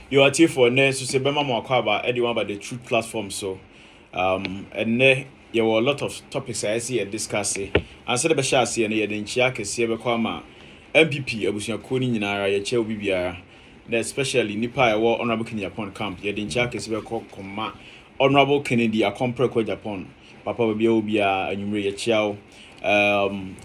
You are here for ne so say bema mo akwa anyone about the truth platform so and ne there were a lot of topics I see and discuss and so the besha see ne the nchia kese be kwa ma MPP abusuako ni nyinara ye che obi biara na especially nipa e wo honorable Kenya Japan camp ye the nchia kese be kwa koma honorable Kennedy akompre kwa Japan papa bia obi a anwumre ye chiao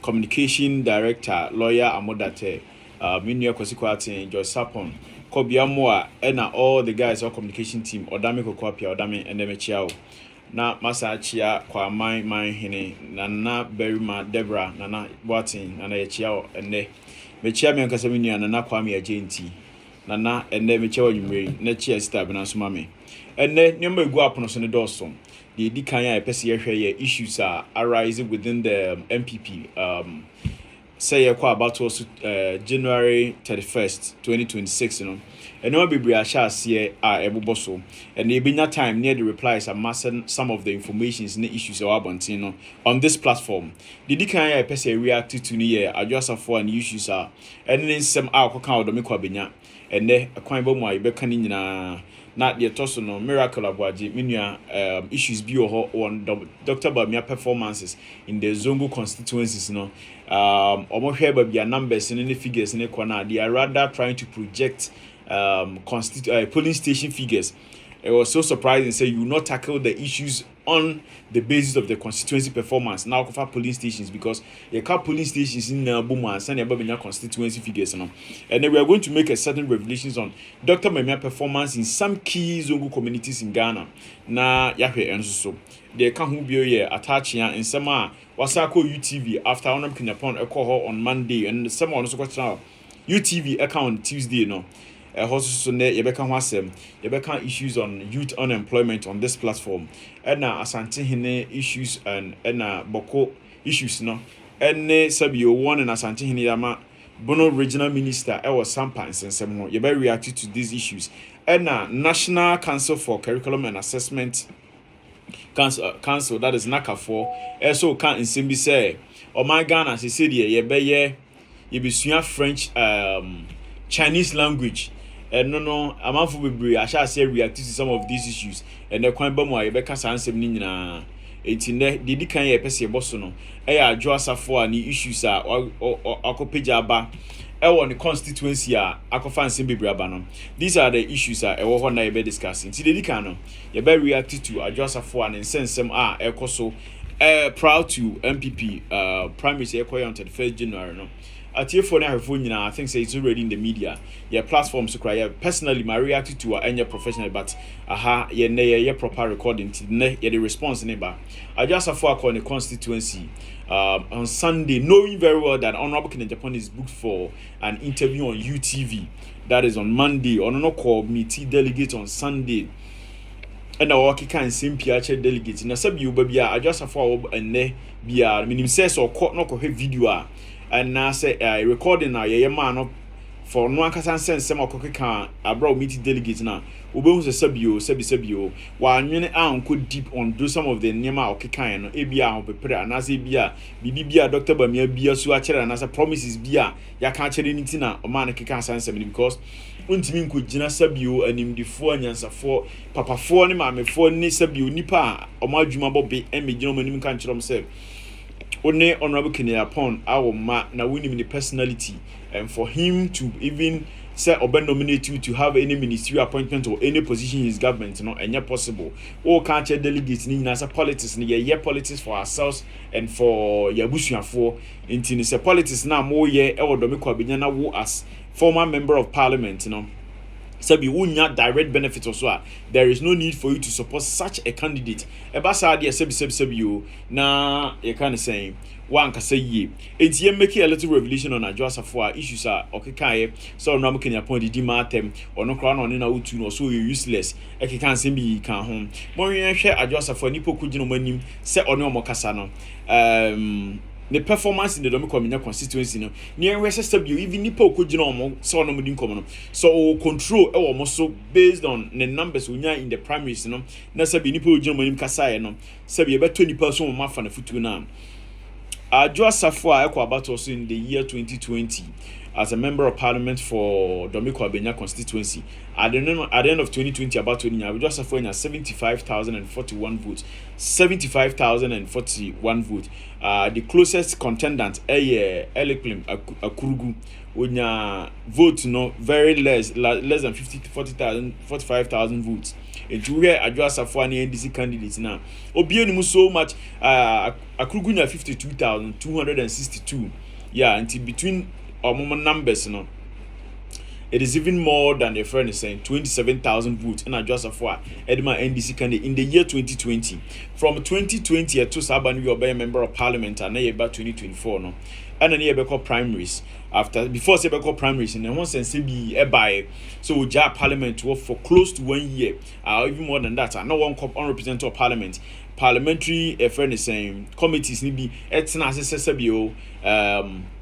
communication director lawyer Amodate Minya Kwasikwati Joy Sapon Kobiamoa and all the guys our communication team Odame Kokwapia Odame and Demichiao na Masachia kwa my hine Nana Berima Debra Nana Watin Nana Yachiao and ne Mechia Miankasaminia Nana Kwame Agenti Nana and Demichao Yumri Nechia Stab and Asumame and then number go up on the doorstone the Dikanya PCA issues are arising within the MPP say about also January 31st 2026 you know and no be shas here are eboboso and they been that time near the replies are massing some of the informations and the issues about you on this platform the kind I person reacted to near adjust for and issues are and then some out do me kwabenya and there a kwan bo mo ibe kan nyina na the toso no miracle abwaji minua issues bi on Dr. Bamia performances in the Zongo constituencies no almost here but their numbers and any figures in the corner they are rather trying to project polling station figures. It was so surprising say you not tackle the issues on the basis of the constituency performance now for polling stations because you can't polling stations in Buma and send about constituency figures and then we are going to make a certain revelations on Dr. Memia performance in some key Zongo communities in Ghana na yahwe and so they can't be here attaching in some Wasako UTV after Honorable Kenya Japan on Monday and someone also question UTV account Tuesday no also yebeka ho asem yebeka issues on youth unemployment on this platform and na asante hene issues and na boko issues no and sabio one and asante hene yama bono regional minister was sampa nsensem ho yebe react to these issues and na National Council for Curriculum and Assessment council that is NACA for also can nsem bi say o my Ghana say say yebe yebesua French Chinese language and no amanfo bebre I shall say react to some of these issues and the kwan ba mu a yebeka sansem ni nyina etine didi kan ye pese boso no e ya adwo asafo a ni issues a akopeja aba e won the constituency a akofa nsem bebre aba no these are the issues a e wo ho na yebe discussing ti didi kan no yebe react to adwo asafo a nsensem a ekoso proud to MPP primaries ekoya on 31st January no at for now I think say it's already in the media. Yeah, platforms to cry. Personally, my reaction to any professional, but yeah proper recording. Yeah, the response neighbor. I just have for on the constituency on Sunday, knowing very well that Honorable Kenya Japan is booked for an interview on UTV. That is on Monday. On no call meeting delegate on Sunday. And I walk can same PH delegate. Na sabi you baby I just have for and ne be minimum says or court no video. And now say recording now yeah man for no akasa sense some okeka abroad meeting delegates now obehu se sabio wa anwene anko deep on do some of the nyema okeka no ebia ho pepere anase bia bibia Dr. Bamia bia so akere anase promises bia ya ka akere nti na o man keka sense because untimi nko gina sabio animdifo anyansafo papafo ne maamefo ne sabio nipa o ma adwuma bobe emegina o manim kan kire say only Honorable Kenya Japan our ma na winning the personality and for him to even say or nominate you to have any ministerial appointment or any position in his government and yet possible or can't delegates ni nasa politics ni ye politics for ourselves and for yabusuan for in say politics na more ye e wodomiko abinyana wo as former member of parliament Sabi wunya direct benefits also there is no need for you to support such a candidate ebasa dia sabi you na you can say one can say ye enti ye make a little revelation on adjustment issues are okay so no Kenya point di matem ono kra no na utu no so useless e can say bi kan ho mo yen hwe adjustment nipo kugino manim se ono mo kasa no the performance in the Dominican constituency no near West you even nipo kujino so no mudin komo no so control e wo so based on the numbers we in the primaries no na sabi nipo kujino manim kasa no sabi e beto nipa so mo mafa na futu na Adjo Safo a ekwa about also in the year 2020 as a member of parliament for Domiko Abenya constituency. At the end of 2020, about 20 years, we just have 75,041 votes. 75,041 votes. The closest contendant, Eleklim Akurugu, with vote very less than 40,000, 45,000 votes. And to where address a funny NDC candidates now. Obionimu so much, Akurugu 52,262. Yeah, until between our moment numbers, it is even more than the friend is saying 27,000 votes in a just for Edma NDC candidate in the year 2020. From 2020 to Saban, you a member of parliament and about 2024 no. And then you called primaries before you called primaries and then once and be a buy so we parliament to work for close to 1 year even more than that. No one unrepresented of parliament. Parliamentary friend is saying committees need be etina assessable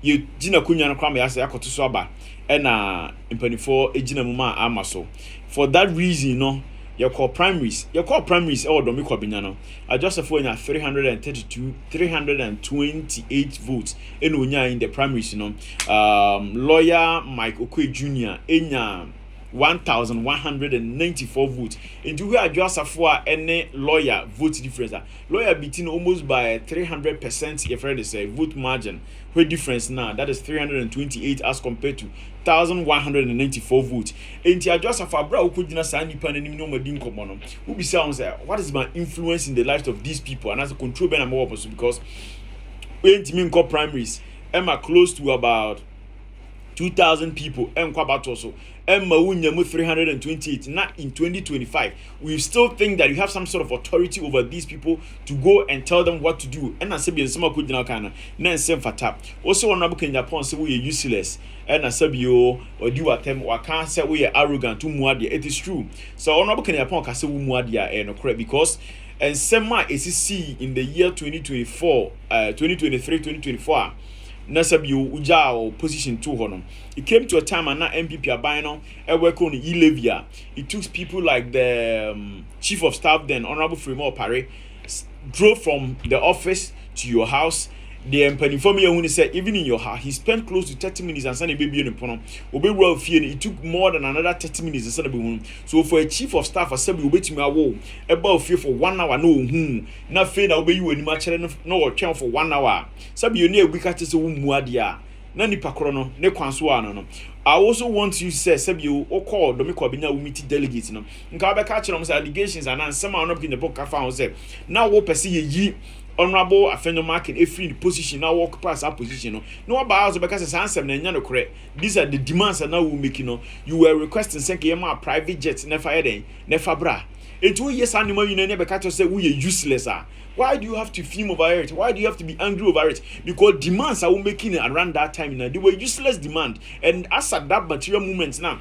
you Gina Kunya no kwame asa akoto so aba and impanifo ejina muma amaso. For that reason you call primaries or Domiko Abenya no just for 328 votes in the primaries lawyer Mike Okwe Jr. enya 1,194 votes. Into where just for any lawyer vote difference. Lawyer beating almost by 300%. Your friend is a vote margin. Where difference now? That is 328 as compared to 1,194 votes. Into just for bra who could not sign independent no madin common. Who be sounds what is my influence in the lives of these people and as a control ben more because when Timin call primaries, Emma close to about 2,000 people and Kwabatoso. Emma Wunyamu 328. Not in 2025. We still think that you have some sort of authority over these people to go and tell them what to do. And I said, some could now kind of Nansen Fatap. Also, one Rabu in Japan say we are useless. And I said, you or do attempt or can't say we are arrogant to Muadia. It is true. So, on Rabu in Japan can say Muadia and correct because. And Sema ACC in the year 2024, 2023, 2024. Nasabi Ujao position 2 honor. It came to a time and now MPP Abino, I work on Elevia. It took people like the chief of staff then, Honorable Fremont Paré, drove from the office to your house. The Penifomia when he said, even in your house, he spent close to 30 minutes and sent a baby in the pono. Obe well fear it took more than another 30 minutes to send a baby. So for a chief of staff, assembly will to me a wall about fear for 1 hour. No, not fair. Obey you any much no channel for 1 hour. Sabi you near we catch us a muadia. Nani pakrono, ne kwanswano. I also want you to say, Sabi you or call Domiko Abenya meeting delegates. No, Nkabe catch them allegations and some are not in the book. I found say now what per ye. Honorable Afeno Market a free position now walk past our position. No about because it's answer and correct. These are the demands that now we making. You were requesting second private jets never bra. In 2 years animal you never catch us say we are useless. Why do you have to fume over it? Why do you have to be angry over it? Because demands are making it around that time now. They were useless demand. And as at that material movement now.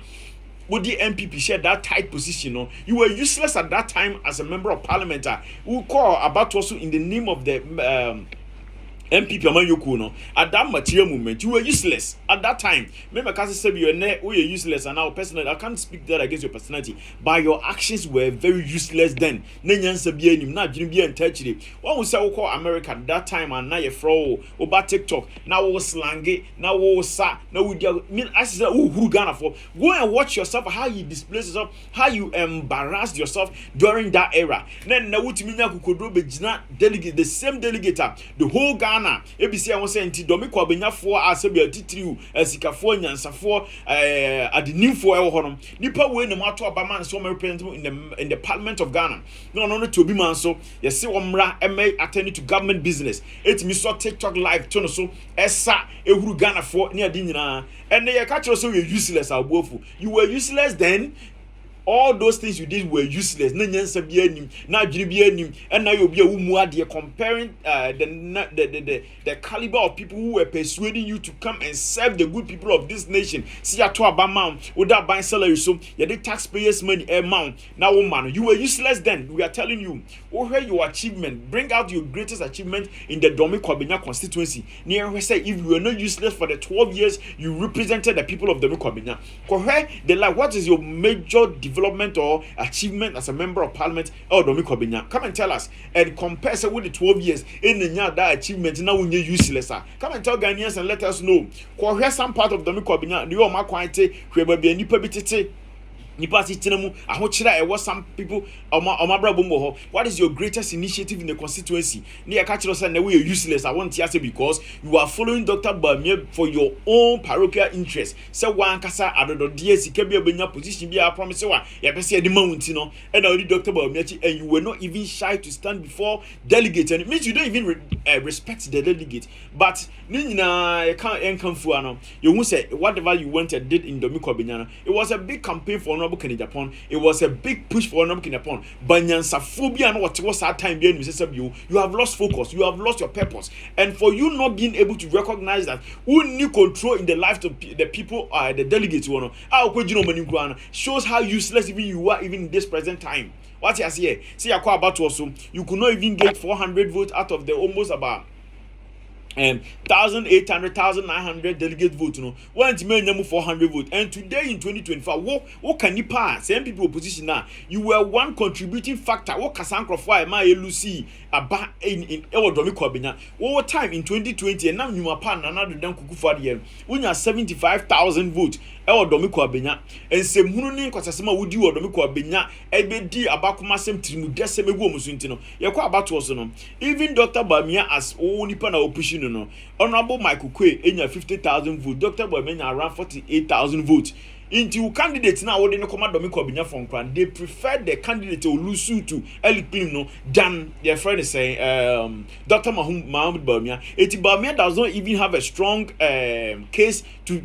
Would the MPP share that tight position? You were useless at that time as a member of parliament. Who call about also in the name of the MPP Amanyoku. At that material movement, you were useless at that time. Remember, Kasi said you were useless, and now personally, I can't speak that against your personality. But your actions were very useless then. Nenyan Sabianim, not Jimmy and Techri. One was so called America at that time, and now you're fro about TikTok. Now was slangy, now was sa, now we mean I said, who Ghana for? Go and watch yourself, how you display yourself, how you embarrassed yourself during that era. Then now what you mean could delegate the same delegate, the whole Ghana. ABC I was saying Domiko Abenya for asabi atitiriu asikafo nyansafo adenimfo e wo honom nipa we ne mato abama so represent in the parliament of Ghana no to obi man so yesi omra eme attend to government business etimi so TikTok live to no so esa ehuru Ghana for ne ade nyina and ye catch you so you useless abofu you were useless then. All those things you did were useless. Na nyansa bia nim, na adwene bia nim, and now you be a umuade comparing the caliber of people who were persuading you to come and serve the good people of this nation. See ya to abamount without buying salary so you the taxpayers money amount. Now man, you were useless then. We are telling you, over your achievement, bring out your greatest achievement in the Domiko Abenya constituency. Near we say if you were not useless for the 12 years you represented the people of Domiko Abenya. The like what is your major development or achievement as a member of parliament Domi Kwabena? Come and tell us and compare with the 12 years in the year that achievement now when you useless. Come and tell Ghanaians and let us know. Here's some part of Domi Kwabena. The Oma Quante, who will be a nipa bitite. Nipa titinemu ahokyere e was some people omabra bombo ho. What is your greatest initiative in the constituency? Near catch us and we are useless. I want to say because you are following Dr. Bamia for your own parochial interest. So one kasa adodo DS kebi obenya position bi a promise wa ya pese the mount no and already Dr. Bamia and you were not even shy to stand before delegates, and it means you don't even respect the delegate. But ni na can't enkamfu ano. You won't say whatever you wanted did in Domi Kwabena. It was a big campaign for Kennedy Japan. It was a big push for Kennedy Japan. But Nyansaphobia and what was that time being you have lost focus, you have lost your purpose. And for you not being able to recognize that who need control in the lives of the people the delegates shows how useless even you are even in this present time. What you say? See about also you could not even get 400 votes out of the almost about 1,800, 1,900 delegate votes. No, one to 400 votes. And today in 2025, what can you pass? Same people opposition now. You were one contributing factor. What Kasankrofa, my Lucy, about in Domi Kwabena. What time in 2020 and now you are pan another than Kukufadia. When you are 75,000 votes. Domi Kwabena and se mununi kwasasema wudi Domi Kwabena ebedi abakuma sem trimu deseme go musuntino yakwa about was no even Dr. Bamia as nipa na opposition no honorable Michael Kwe enya 50,000 votes, Dr. Bamia around 48,000 votes. Into candidates now they no come Domi Kwabena from Kran. They prefer the candidate to lose to Eli no than their friend is saying Dr. Mahmoud Bamia. Bamia does not even have a strong case to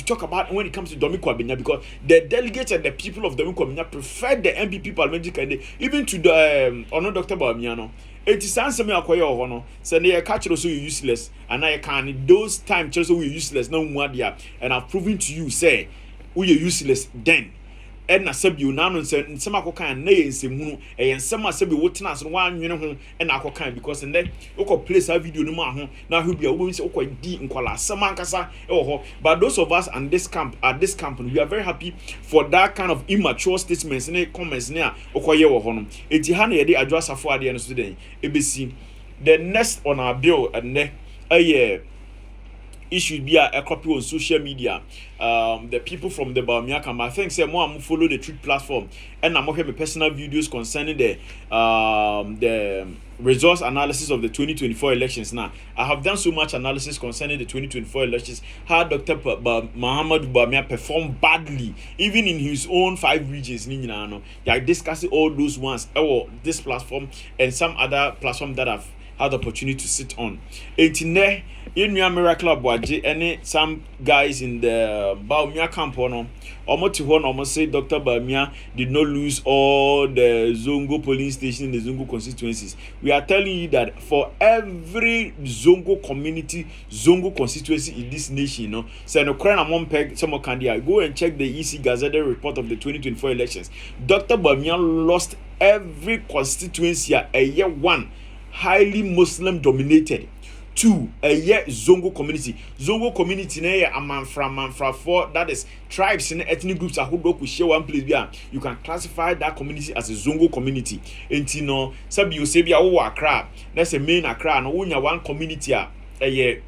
talk about when it comes to Domi Kwabena, because the delegates and the people of Domi Kwabena prefer the MPP parliamentary candidate even to the Dr. Bamia no. It is answer me akoye ohono say na you catch so you useless and I can those time so we useless no muadia, and I've proven to you say we are useless then. And na sabi you now say nsema akokan na ye nsemu e nsema sabi wotena so wan nwene ho e na akokan, because and then we place a video no ma ho na ho bia we say we di nkwala asema nkasa e wo ho. But those of us and this camp at this camp we are very happy for that kind of immature statements and comments na okoye wo ho no. Enti ha na ye dey adwasafo ade no so den ebesi the next on our bill and issue be a copy on social media. The people from the Bawumia camp, I think say more follow the Truth platform, and I'm okay with personal videos concerning the results analysis of the 2024 elections. Now I have done so much analysis concerning the 2024 elections, how Dr. Muhammad Bawumia performed badly even in his own 5 regions. I discussed all those ones this platform and some other platform that I've had the opportunity to sit on. In Miracle Abwaje, any some guys in the Bawumia camp almost say Dr. Bawumia did not lose all the Zongo polling station in the Zongo constituencies. We are telling you that for every Zongo community, Zongo constituency in this nation, say no crown among peg some candidates. Go and check the EC Gazette report of the 2024 elections. Dr. Bawumia lost every constituency a year one. Highly Muslim dominated. 2 a year Zongo community. Zongo community na amanfra 4, that is tribes and ethnic groups are who could share one place. You can classify that community as a Zongo community. And no sabi you say Accra. That's a main Accra no one community a year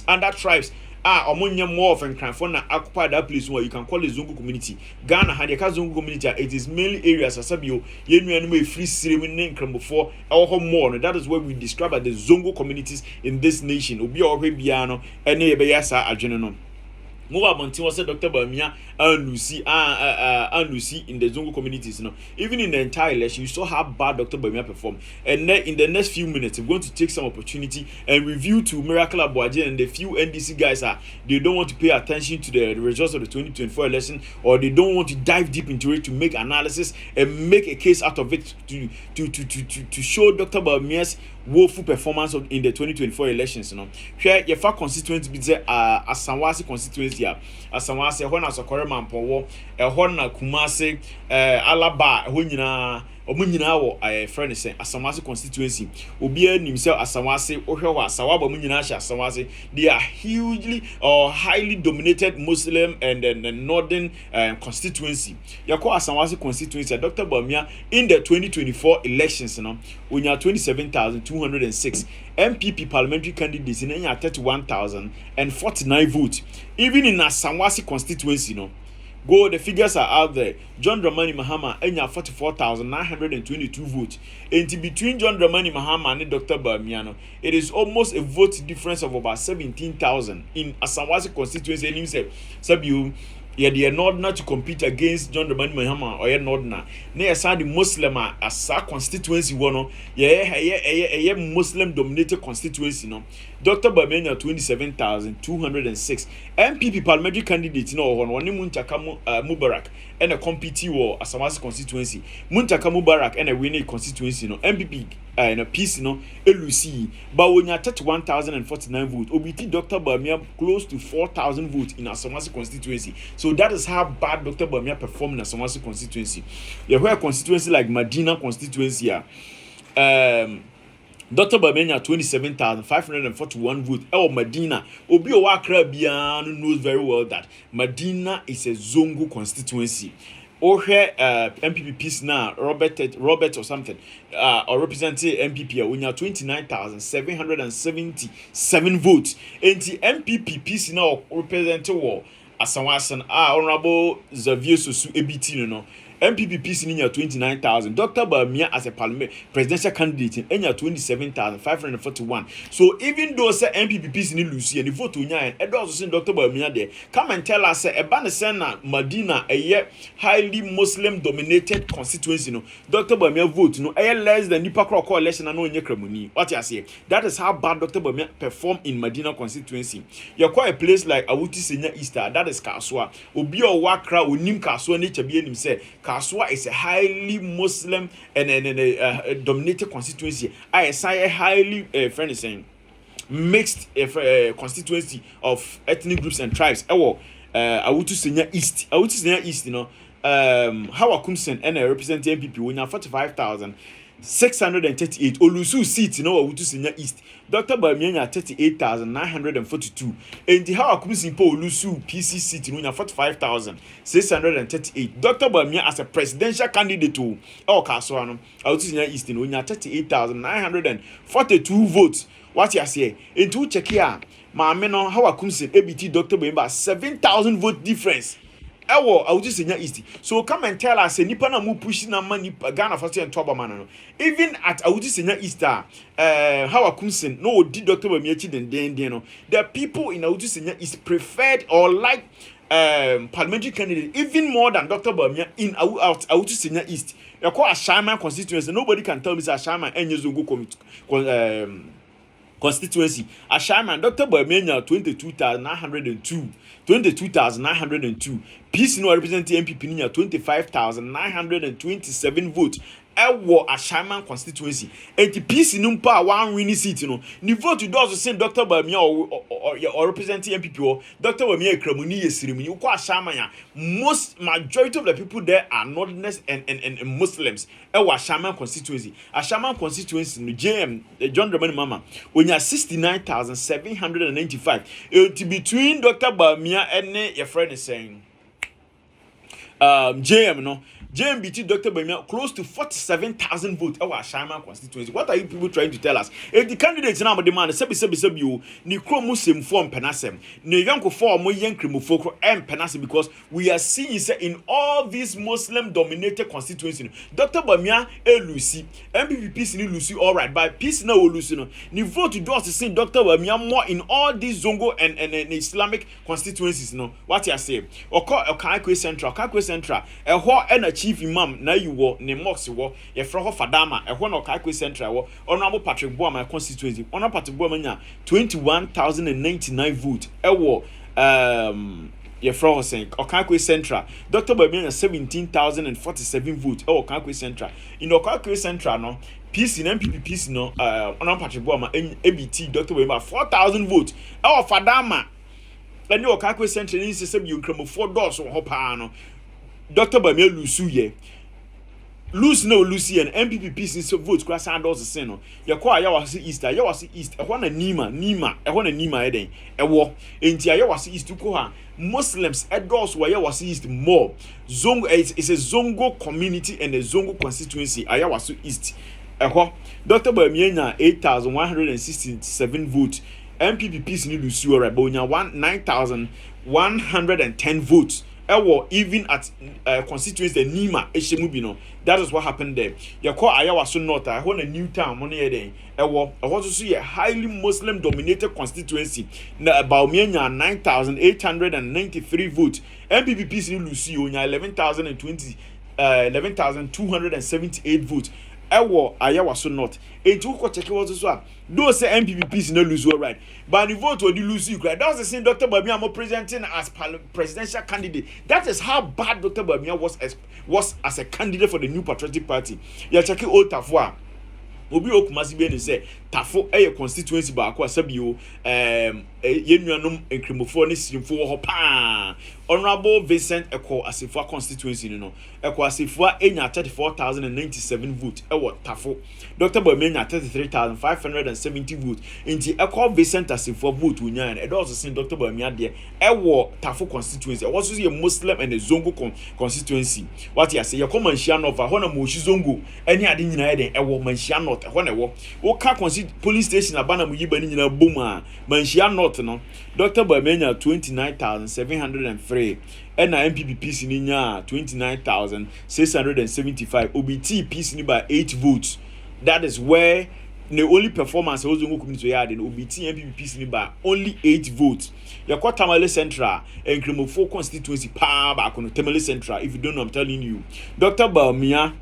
under tribes. Omonya more of and na occupy that place where you can call it Zongo community. Ghana had a Zongo community. It is mainly areas as Sabio, Yenu free ceremony before our more. That is what we describe as the Zongo communities in this nation. Obi Biano, and Ebeyasa Agenano. More about was Dr. Bawumia and Lucy in the Zongo communities. Even in the entire election, you saw how bad Dr. Bawumia performed. And then in the next few minutes, we're going to take some opportunity and review to Miracle Abwaje and the few NDC guys they don't want to pay attention to the results of the 2024 election, or they don't want to dive deep into it to make analysis and make a case out of it to show Dr. Bawumia's woeful performance in the 2024 elections. Here, your far constituency be Asanwase constituency. Asanwase, when as a Koreman Powo, a Hona Kumase, Alaba, when omo nyina wo friend say Asamase constituency obi anim say Asamase ohwe ho Asawa ba mu nyina hye Asamase. They are hugely or highly dominated Muslim and northern constituency. Yako Asamase constituency Dr. Bawumia in the 2024 elections onya 27,206 MPP parliamentary candidates in 31,049 votes. Even in Asamase constituency go, the figures are out there. John Dramani Mahama enya 44,922 votes. And between John Dramani Mahama and Dr. Bawumia, it is almost a vote difference of about 17,000 in Asamase constituency. And himself, Sabiu, they are not to compete against John Dramani Mahama or not na. Ne the Muslim asa constituency one Muslim dominated constituency Dr. Bawumia 27,206 MPP parliamentary candidate one Muntaka Mubarak and a compete war Asamase constituency. Muntaka Mubarak and a winning constituency MPP and a piece Elusi but when you 31,049 votes OBT Dr. Bawumia close to 4,000 votes in Asamase constituency. So that is how bad Dr. Bawumia performed in Asamase constituency. You have a constituency like Medina constituency Dr. Bawumia 27,541 votes. Medina. Obi Owakra Biano knows very well that Medina is a Zongo constituency. MPP piece now Robert or something or representing MPP when you 29,777 votes. And the MPP piece now representing war Asawasan Honorable Xavier Sosu EBT MPP piece in 29,000. Dr. Bawumia as a parliament presidential candidate in 27,541. So even though say MPP piece in Lucy and the vote to and also send Dr. Bawumia there, come and tell us a Banasena Medina a highly Muslim dominated constituency. Dr. Bawumia vote a less than Nipa coalition and no Nyekramuni. What you say? That is how bad Dr. Bawumia performed in Medina constituency. You're quite a place like Awuti Senya Easter, that is Kaswa. Obi Owakra unim Kaswa nature be himself. Kaswa is a highly Muslim and dominated constituency. I say a highly friend is saying mixed constituency of ethnic groups and tribes. Awutu Senya East. Awutu Senya East, Hawa Kumsen and represent MPP when you 45,638. Olusu seat, Awutu Senya East. Dr. Bawumia 38,942. And the Hawa Kumsen po Olusu PC seat in 45,638. Dr. Bawumia as a presidential candidate to Kaswano, Awutu Senya East in 38,942 votes. What you say? Into check here. Maameno Hawa Kumsen ABT Dr. Bawumia 7,000 vote difference. Awutu Senya East. So come and tell us nipa na mu pushing na money Ghana first and Toba man. Even at Awutu Senya East Hawa Kumsen no did Dr. Bawumia den the people in Awutu Senya East preferred or like parliamentary candidate even more than Dr. Bawumia in Awutu Senya East. You call a Shaman constituency. Nobody can tell me a Shaman and Zongo constituency. A Shaman Dr. Bawumia 22,902. 22,902. Peace no representing MPP 25,927 votes. A Shaman constituency. And the peace in one winning seat. The vote you also send Dr. Bawumia or representing MPP or Dr. Bawumia Kramuni Yesirimi. You call Shaman. Most majority of the people there are Northerners and Muslims. A Shaman constituency. A Shaman constituency no JM John Dramani Mama. When you 69,795. Between Dr. Bawumia and your friend is saying JM JMBT Dr. Bawumia close to 47,000 votes. Our Shaman constituency. What are you people trying to tell us? If the candidates now demand sebi you ni muslim form penasem ni yanko form mo yankrimofoko and penasem because we are seeing in all these Muslim dominated constituencies. Dr. Bawumia Lucy MPP peace ni Lucy all right but peace na Lucy no ni vote to do us see Dr. Bawumia more in all these Zongo and Islamic constituencies what you say Okakwe Central and chief imam na you ne mosque wo ye fro Fadama no Okakwe Central wo honorable Patrick Boama constituency honorable Patrick Boama nya 21,099 votes ye fro Okakwe Central. Dr. Bawumia 17,047 votes Okakwe Central. In Okakwe Central no peace in MPP peace honorable Patrick Boama ABT Dr. Bawumia 4,000 votes Fadama and you Okakwe Central ni se you nkramo 4 doors ho pa no Dr. Bawumia lusu ye lose no Lucy and MPP pieces of votes cross and also say no. Yawasi East, Yawasi East, a one Nima, a one Nima Eden, a war. Intia Yawasi East to Koha. Muslims endorse where Yawasi East more. Zongo is a Zongo community and a Zongo constituency, Ayawasu East. Dr. Bamiena 8,167 votes. MPP peace ni Lucy Rabonia 9,110 votes. Even at constituency the Nima Eshemubino. That is what happened there. You call Ayawaso North, I want a new town money a day. I want to see a highly Muslim dominated constituency. About 9,893 votes. MPP peace ni Lucy 11,278 votes. Ayawaso North. And to go check it was as well. Those say MPPs no lose right. But the vote will lose you. That was the same Dr. Bamiya presenting as presidential candidate. That is how bad Dr. Bamiya was as a candidate for the New Patriotic Party. You check it old Tafwa. Obi Okumasi be say Tafo constituency ba akwa sabio yenuanom enkrimofo ne sirimfo ho pa. Honorable Vincent Eko Asifua constituency no Eko Asifua enya 34,097 votes ewo Tafo. Dr. Bamiya 33,570 votes. Inti Eko Vincent Asifua vote unya e also seen Dr. Bamiya there ewo Tafo constituency. E also see a Muslim and a Zongo constituency. What you say you come Manshia North ho na Moshi Zongo any ade nyina den ewo Manshia North ho na ewo. Wo ka police station abana mu yiba ni nyina boma Manshia North no Dr. Bamiya 29,703 and MPP peace ni nya 29,675 OBT peace ni by 8 votes. That is where the only performance was Zongo community yard in OBT MPP peace ni by only 8 votes. Yakwa Tamale Central and Kremofo constituency pa back on Tamale Central. If you don't know, I'm telling you. Dr. Bamiya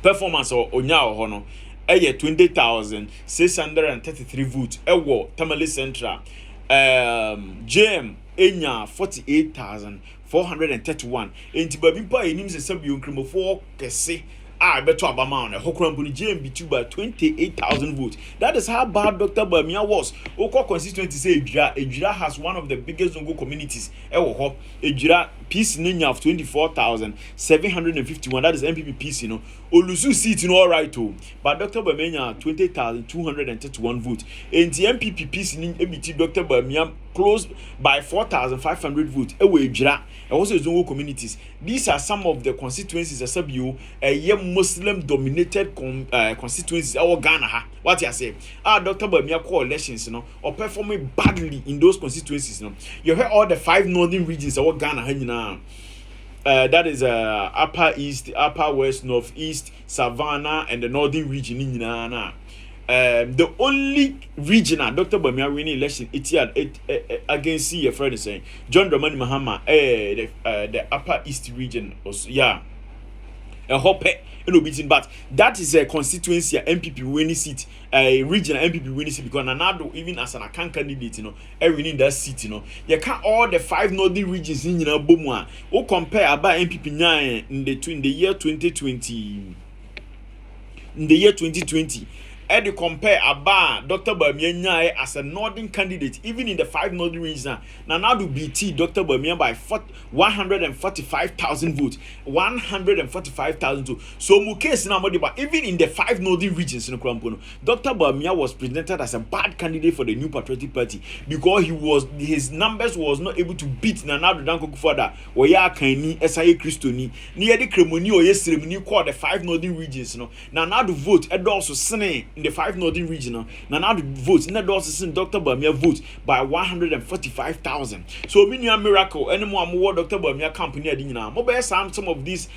performance or onya or hono 20,633 votes. Ewo Tamale Central. JM enya 48,431. Enti babimpa enim se sabi onkremofo kese beto abama on Hokrambu JMB2 by 28,000 votes. That is how bad Dr. Bamiya was. Oko constituency say Ejira has one of the biggest Zongo communities. Ewo Ejira peace ninya of 24,751. That is MPP peace, Olusu seat all right too. But Dr. Bamiya 20,231 votes. And the MPP peace nin EBT Dr. Bamiya close by 4,500 votes. Ewo Ejira. And also Zongo communities. These are some of the constituencies that Sabio Muslim dominated constituencies our Ghana. What you say? Dr. Bamiya call elections, or performing badly in those constituencies. You heard all the 5 northern regions our Ghana. That is Upper East, Upper West, Northeast, Savannah, and the Northern region. The only region Dr. Bamiya winning election against your friend is saying John Dramani Mahama, the Upper East region, yeah. A hope but that is a constituency MPP winning seat, a regional MPP winning seat because Nanado even as an account candidate, every in that seat, you can't all the 5 northern regions in Bomwa or compare about MPP 9 in the year 2020. In the year 2020. And you compare Abba Dr. Bamiya as a northern candidate, even in the 5 northern regions. Now do BT Dr. Bamiya by 145,000 votes. 145,000 votes. So Mukes now, but even in the 5 northern regions in Dr. Bamiya was presented as a bad candidate for the New Patriotic Party because his numbers was not able to beat Nanado Danko Kufada or Yakani SIA Christoni near the Cremoni or Yesremoni called the 5 northern regions. Nanado vote and also Sene in the 5 northern region. Nanado votes in the also Dr. Bamiya votes by 145,000. So many a miracle any more Dr. Bamiya company adina. Mobile some of these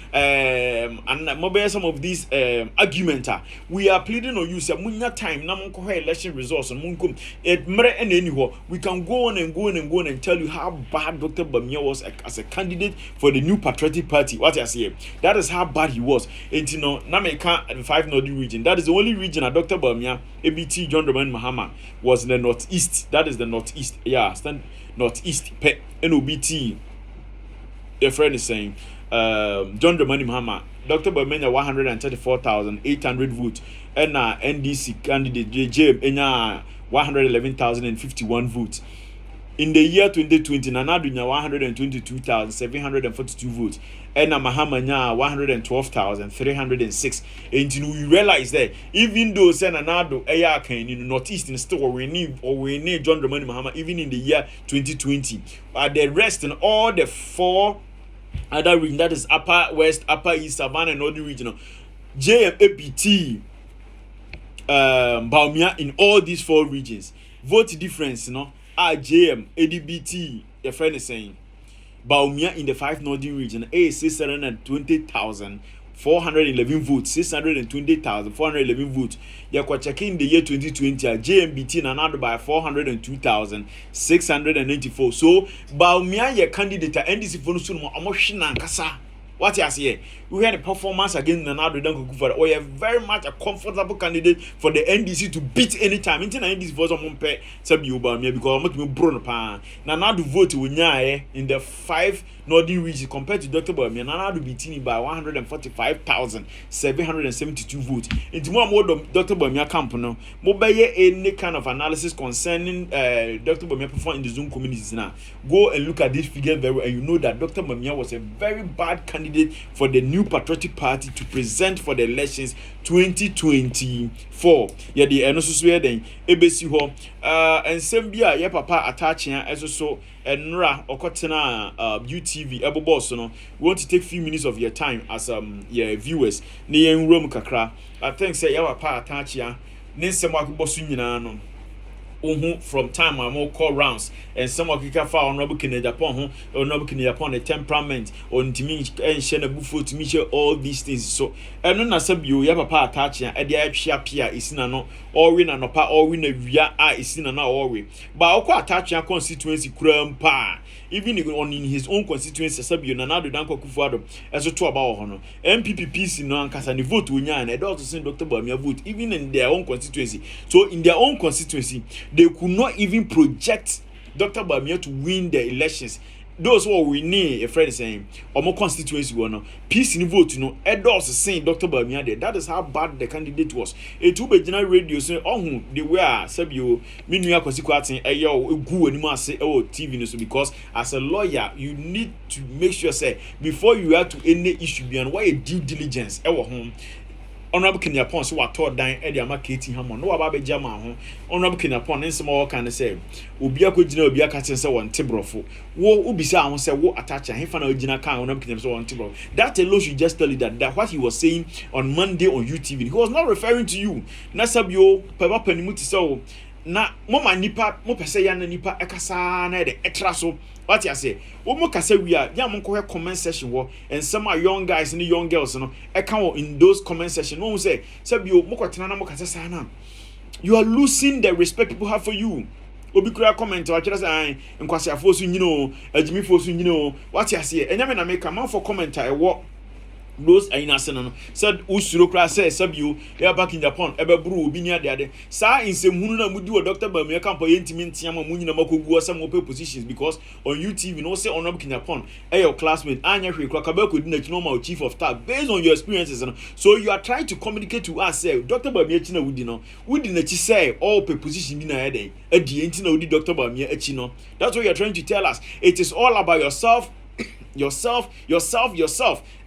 arguments. We are pleading on you say munya time na monko election results on munkum it mere anywhere. We can go on and go on and go on and tell you how bad Dr. Bamiya was as a candidate for the New Patriotic Party. What I say, that is how bad he was. And Nameka and 5 northern region. That is the only region that Dr. Bamiya, ABT John Dramani Mahama was in the northeast. That is the northeast. Yeah, stand northeast. NOBT. The friend is saying, John Dramani Mahama, Dr. Bamiya 134,800 votes, and NDC candidate JJ 111,051 votes. In the year 2020, Nana Ado nya 122,742 votes. And Mahama nya 112,306. And you realize that even though Nana Ado can in the Northeast and still winning John Dramani Mahama even in the year 2020. The rest in all the 4 other regions, that is Upper West, Upper East, Savannah, and Northern Regional, JMAPT, Baumia in all these 4 regions. Vote difference, JM, ADBT, your friend is saying. Baumia in the 5 northern region, 620,411 votes, 620,411 votes. You are checking the year 2020, JMBT Nanado by 402,694. So, Baumia, your candidate, NDC for Nusun, Kasa. What you say? We had a performance against Nana Ado Dankwa Akufo-Addo. We are very much a comfortable candidate for the NDC to beat anytime. Into the NDC for some pay sabi Baumia because I'm not bro pa. Nana Ado vote in the 5 northern regions compared to Dr. Baumia. Nana Ado beating by 145,772 votes. Into more Dr. Baumia camp no. Mobile any kind of analysis concerning Dr. Baumia perform in the Zoom communities now. Go and look at this figure very well, and you know that Dr. Baumia was a very bad candidate for the New Patriotic Party to present for the elections 2024. Yeah, the enosuswe then ebesi ho and sembia ye papa attaching so enra okotena UTV ebobo so no. We want to take few minutes of your time as your viewers ne yen room kakra. I think say ye papa attaching ne nsem akboso nyina no. From time I'm all call rounds and some of you can find Honorable Kennedy Japan, Honorable Kennedy Japan, the temperament, on to me and Shana Buffo to me all these things. So, and then I said, you have a part attaching at the Pia is in a no, or win and pa or win a via is in an hour. But I'll quite attach your constituency cram pa. Even on in his own constituency, Sabu Nana Ado Dankwa Akufo-Addo as a 2 about honor. MPP in Nankasa and vote to Nyan and also send Dr. Baumia vote, even in their own constituency. So, in their own constituency, they could not even project Dr. Baumia to win the elections. Those who we need a friend saying, or more constituency one, peace in vote, Edos saying Dr. Baumia there. That is how bad the candidate was. A 2 general radio saying, oh, they were Sabio, Minya Kosikwati, a yo, go anymore say, oh, TV news, because as a lawyer, you need to make sure, say, before you have to any issue beyond why a due diligence, our home. Honorable Kenya Pon so what taught dying Eddie Amaketi Hamon. No about Jama. Honorable Kenya Pon and some more kind of say, Ubia could know Bia Catching so on Tibrofo. Wo Ubisa and say, what attach and he found original car on Kenya so on Tibro. That alone should just tell you that what he was saying on Monday on UTV, he was not referring to you. Nasabio, Papa Penimuti so. Na mama nipa mo pese ya na nipa ekasa na de etraso what you say wo mo kasa wi a ya mo ko comment section wo and some are young guys and young girls no e kan in those comment section no say bi o mo kwatena na mo kasa sa na you are losing the respect people have for you. Obi kura comment wa kira say nkwase afo so nyino agimi fo so nyino what you say enya me na make am for comment I wo those aina sena no said usuro kra say sabio ya back in Japan ebeburu obi ni ade sa insehunu na mudi wo Dr. Baumia campo yentimi ntiama mu nyina makogu osam open positions because on UTV no say Honorable Kenya Pon your classmate anya hwe kra kabako di na normal chief of staff based on your experiences no. So you are trying to communicate to us say Dr. Baumia chi na wudi na chi say all pe position bi na ade adi enti na wudi Dr. Baumia achi no. That's what you are trying to tell us. It is all about yourself. Yourself,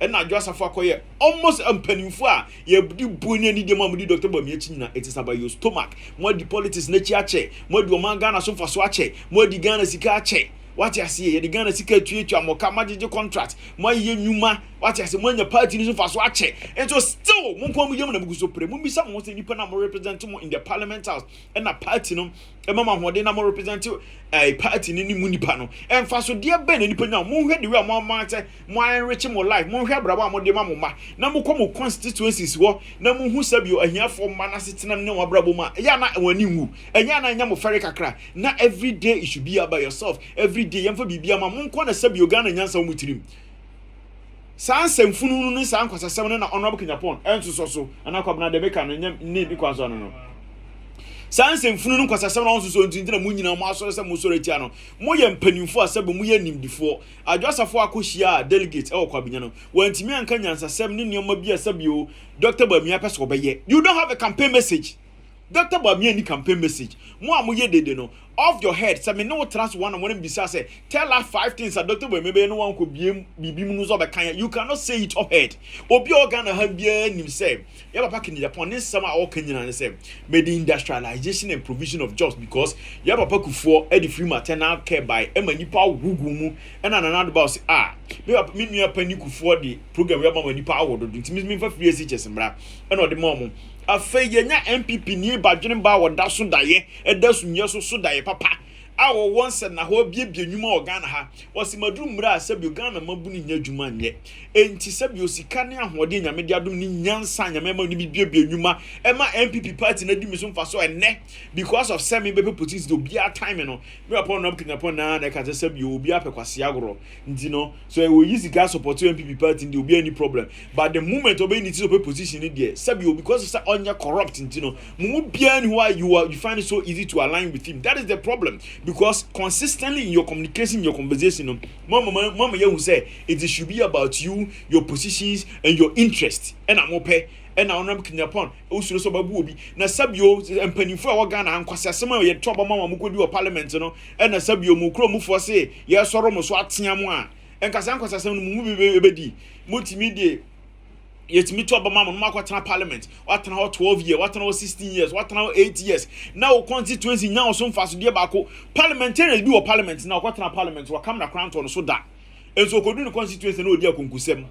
and not just a fakoye almost unpenifua. Ye buni ni dema mudi Dr. Baumia china. It is about your stomach. More the politics nechiache, more the mangana so for swache, more the Ghana sikache. What you see, the Ghana secretary to a Mokamaji contract, my yuma, what you see, when your party is for swache. And so still, Munkomu Yamuso Pre, Mumbi someone say Nippon representative in the parliament house, and a party, a mama who they number representative a party in any munipano. And for so dear Ben and Nippon, Moon had the real Mamma, my enriching more life, Moon have Brabam de Mamma, Namukomo constituencies war, Namu who sub you a year for Manasitan no Braboma, Yana when you, and Yana Yamu Ferricacra. Not every day it should be about yourself, every day, and for Bibiama Monkwana sub you Ghana and Yansa with him. Sans and Funun San was a 7 Honorable Kenya Pon, and so, and I come now the Becan and need because I don't know. Sans and Funun was a 7 also into the Munina Master Musoretiano. Moyan penny for 7 million before. I just a 4 Kushia delegate or Quabiano. When Timmy and Kenyans are 7 in your Mobia Sabio, Dr. Baumia Pasco. You don't have a campaign message. Dr. Bamia ni campaign message. Mo amuye dede no. Off your head. Say me no trust one and one bisa say tell her 5 things that Dr. Bamia no one could be mu so be kan. You cannot say it off head. Obi organ ha bia nim say. Ya papa kin Japan nin sama all Kenyan say. Made industrialization and provision of jobs because ya papa kufuo e the free maternal care by e manipa gugu mu e na nanado ba say me nua pani kufuo the program ya ba manipa awodo ntimi me fa free SHS mbra e no de mom afei yenya MPP ni badwene ba woda so daye edasu nye so daye papa awo wonse na ho biebie nwuma organa ha wose maduru mra asabi organa mabu ni nya dwuma nye enti sabi osika ne ahode nyame de adom ni nyansa nyame ma ni biebie nwuma e ma MPP party na di miso mfa so ene because of semi be politics do bia time no me upon no kenya upon na ka sabi obi apekwase agro nti no so e wo use gas support MPP party ndi obi any problem but the moment obi need to position ni there sabi because of onya corrupt nti no mu bia ni why you find it so easy to align with him. That is the problem. Because consistently in your communication, in your conversation, mama you say it should be about you, your positions, and your interests. And I'm okay. And I want to Japan. Also, so babubi. Na sabio and penifo Ghana and Kwasasama ye trouble mama muko do a parliament, you know. And na sabio mukro mufo say, yes, soromo swatiamwa. And Kasan Kwasasam mubi bedi. Multimedia. Yet me to Obama no matter parliament. What now 12 years, what now 16 years, what now 8 years. Now constituency now so fast dear bako. Parliamentarians do a parliament now what now parliament will come na crown to so that. And so could do the constituency no dear kunkusem.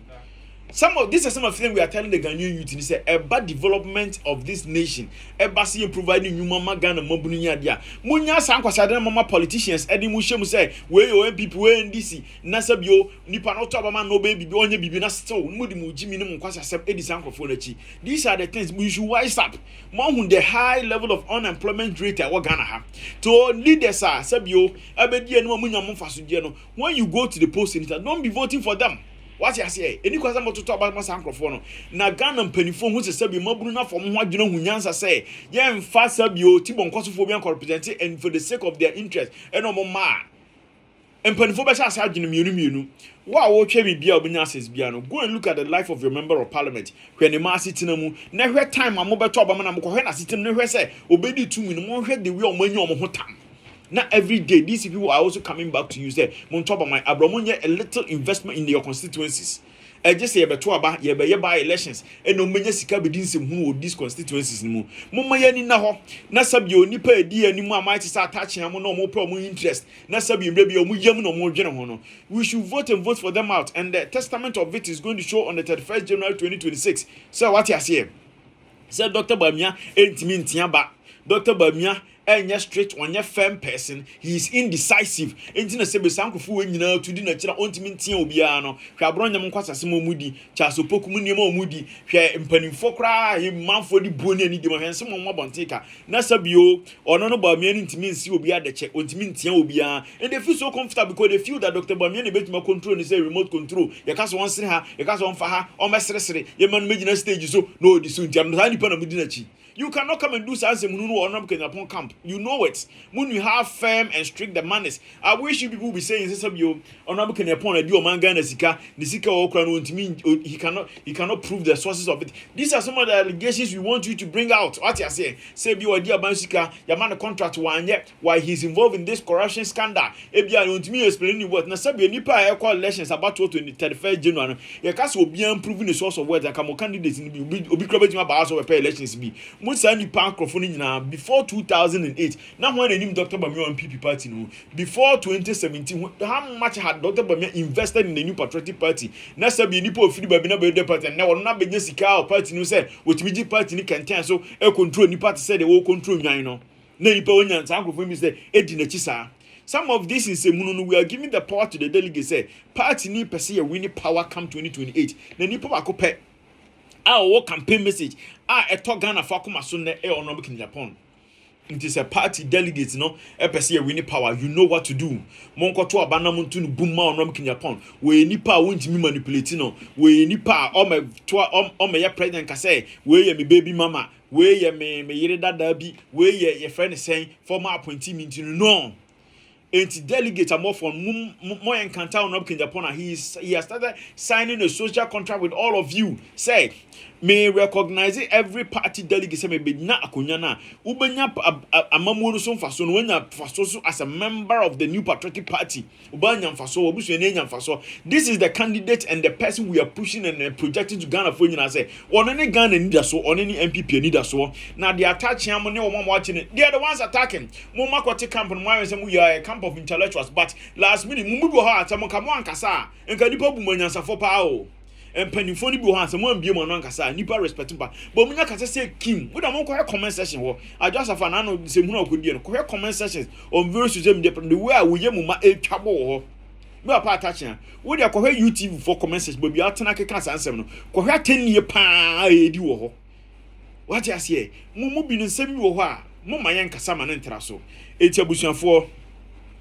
Some of these are some of the things we are telling the Ghanaian youth. Say a bad development of this nation. A basi providing you mama Ghana mabunya dia. Munya sankwasa den mama politicians. Edi mushe mu say we o MPP we NDC. Nasabio nipa no to abama no baby onye bibi na still mudi mu jimi ne mu kwasa sep edi sankrofo na chi. These are the things we should wise up. More on the high level of unemployment rate at Ghana ha. To leaders are sabio abedi enu munya mu faso die no. When you go to the post senator, don't be voting for them. What you say? Any kwasa mo to talk about microphone na Ghana mpanifo hu se sabi maburu na fo ho adwena hu nyansa say ye mfa sabi o tibon kwasofo bi an represent and for the sake of their interest eno mo ma mpanifo be sha asa adwena mienu wa wo twa bibia obenya access bia no go and look at the life of your member of parliament when the mass sitina mu na hwe time mo beto obama na mo hwe na sitina no hwe say obedi 2 min mo hwe the way omanyi omo ho tam. Now every day these people are also coming back to you say mon top of my abromonye a little investment in your constituencies. Just say beto aba ye be by elections and no menya sika bedin sem hu these constituencies mu momma yani na ho na sabi oni pa edi ani mu amai say attach am no mo pro mo interest na sabi mbre bi o mu yam no mo dwene ho no. We should vote and vote for them out, and the testament of it is going to show on the 31st January 2026. So what you say? Say Dr. Bamia entimi ntia ba. Dr. Bamia enya straight onye firm person. He is indecisive. Enti na sebe sankrofo we nyina tudi na kira ontimi ntia obia no. Hwa bronye m kwasase mo mudi, chaso poku mu niema omudi, hwa mpanimfo kra he manfo di buoni ani di mo hwense mo mabontika. Na sabio ono no Bamia ntimi nsi obia de che, ontimi ntia obia. And they feel so comfortable because they feel that Dr. Bamia ne betima control ni say remote control. Ye kaso won sere ha, ye kaso won fa ha, o mesere ye man megina stage so no di so ntiam no hani pa na mudi na chi. You cannot come and do something munu or not Kenya camp. You know it. When you have firm and strict the manners. I wish you people be saying this of you or not Kenya upon a do man Ghana sika, nisika okra no mean he cannot prove the sources of it. These are some of the allegations we want you to bring out. What you say? Say you idea Bansika, your man a contract one yet why he's involved in this corruption scandal. Ebia no me explaining what na sabi nipa e call elections about 31st January. Your case will be improving the source of words that come candidates in obi krabetima ba house of elections be. Musani Pankrofoni na before 2008. Now when the Dr. Bamia on PP party no before 2017, how much had Dr. Bamia invested in the new patriotic party? Na sabi nipa ofiri ba bi na be de party na won na be sika party no say wotimi party ni kenten so e control ni party say they will control nwan no. Na nipa onya Sankrofoni mi say edi na chi sa. Some of this is we are giving the power to the delegates say party ni per se winning power come 2028. Na nipa ba ko pe our campaign message a talk Ghana for kuma so na e ono in Japan. It is a party delegate no e pese we need power. You know what to do. Monko to abana muntu no boom ma ono in Japan. We nipa wontimi manipulate no. We nipa o me ya president ka say we ye me baby mama. We ye me yire dada bi. We ye friend saying former appointee meeting no. And delegate are more from more encounter on up in Japan. He has started signing a social contract with all of you. Say may recognize every party delegate say maybe na akonya na ubenya amamu no so mfaso no wanya faso so as a member of the new patriotic party ubanya mfaso obusu enya mfaso. This is the candidate and the person we are pushing and projecting to Ghana for nyina say one any Ghana need so on any MPP need so na they attach am ne omo watching it, they are the ones attacking mo makwati camp no why say we are a camp of intellectuals, but last minute mu bi ho atam ka mo ankasa enka nipa bu manyansa for pa o and penifoni bi ho ansem wan bie mo no ankasa nipa respecting pa but munya kasa say king we don't go comment section ho I just have an no say hunu akodi no ko comment sections on various social media the way we yemu ma etwabo ho we are part attaching we dey ko YouTube for comment section but bi atena keka sansem no ko hwe atenie pa edi wo ho what you say mu bi no nsem wo ho a mo mayen kasa ma ne ntra so eti abusuafo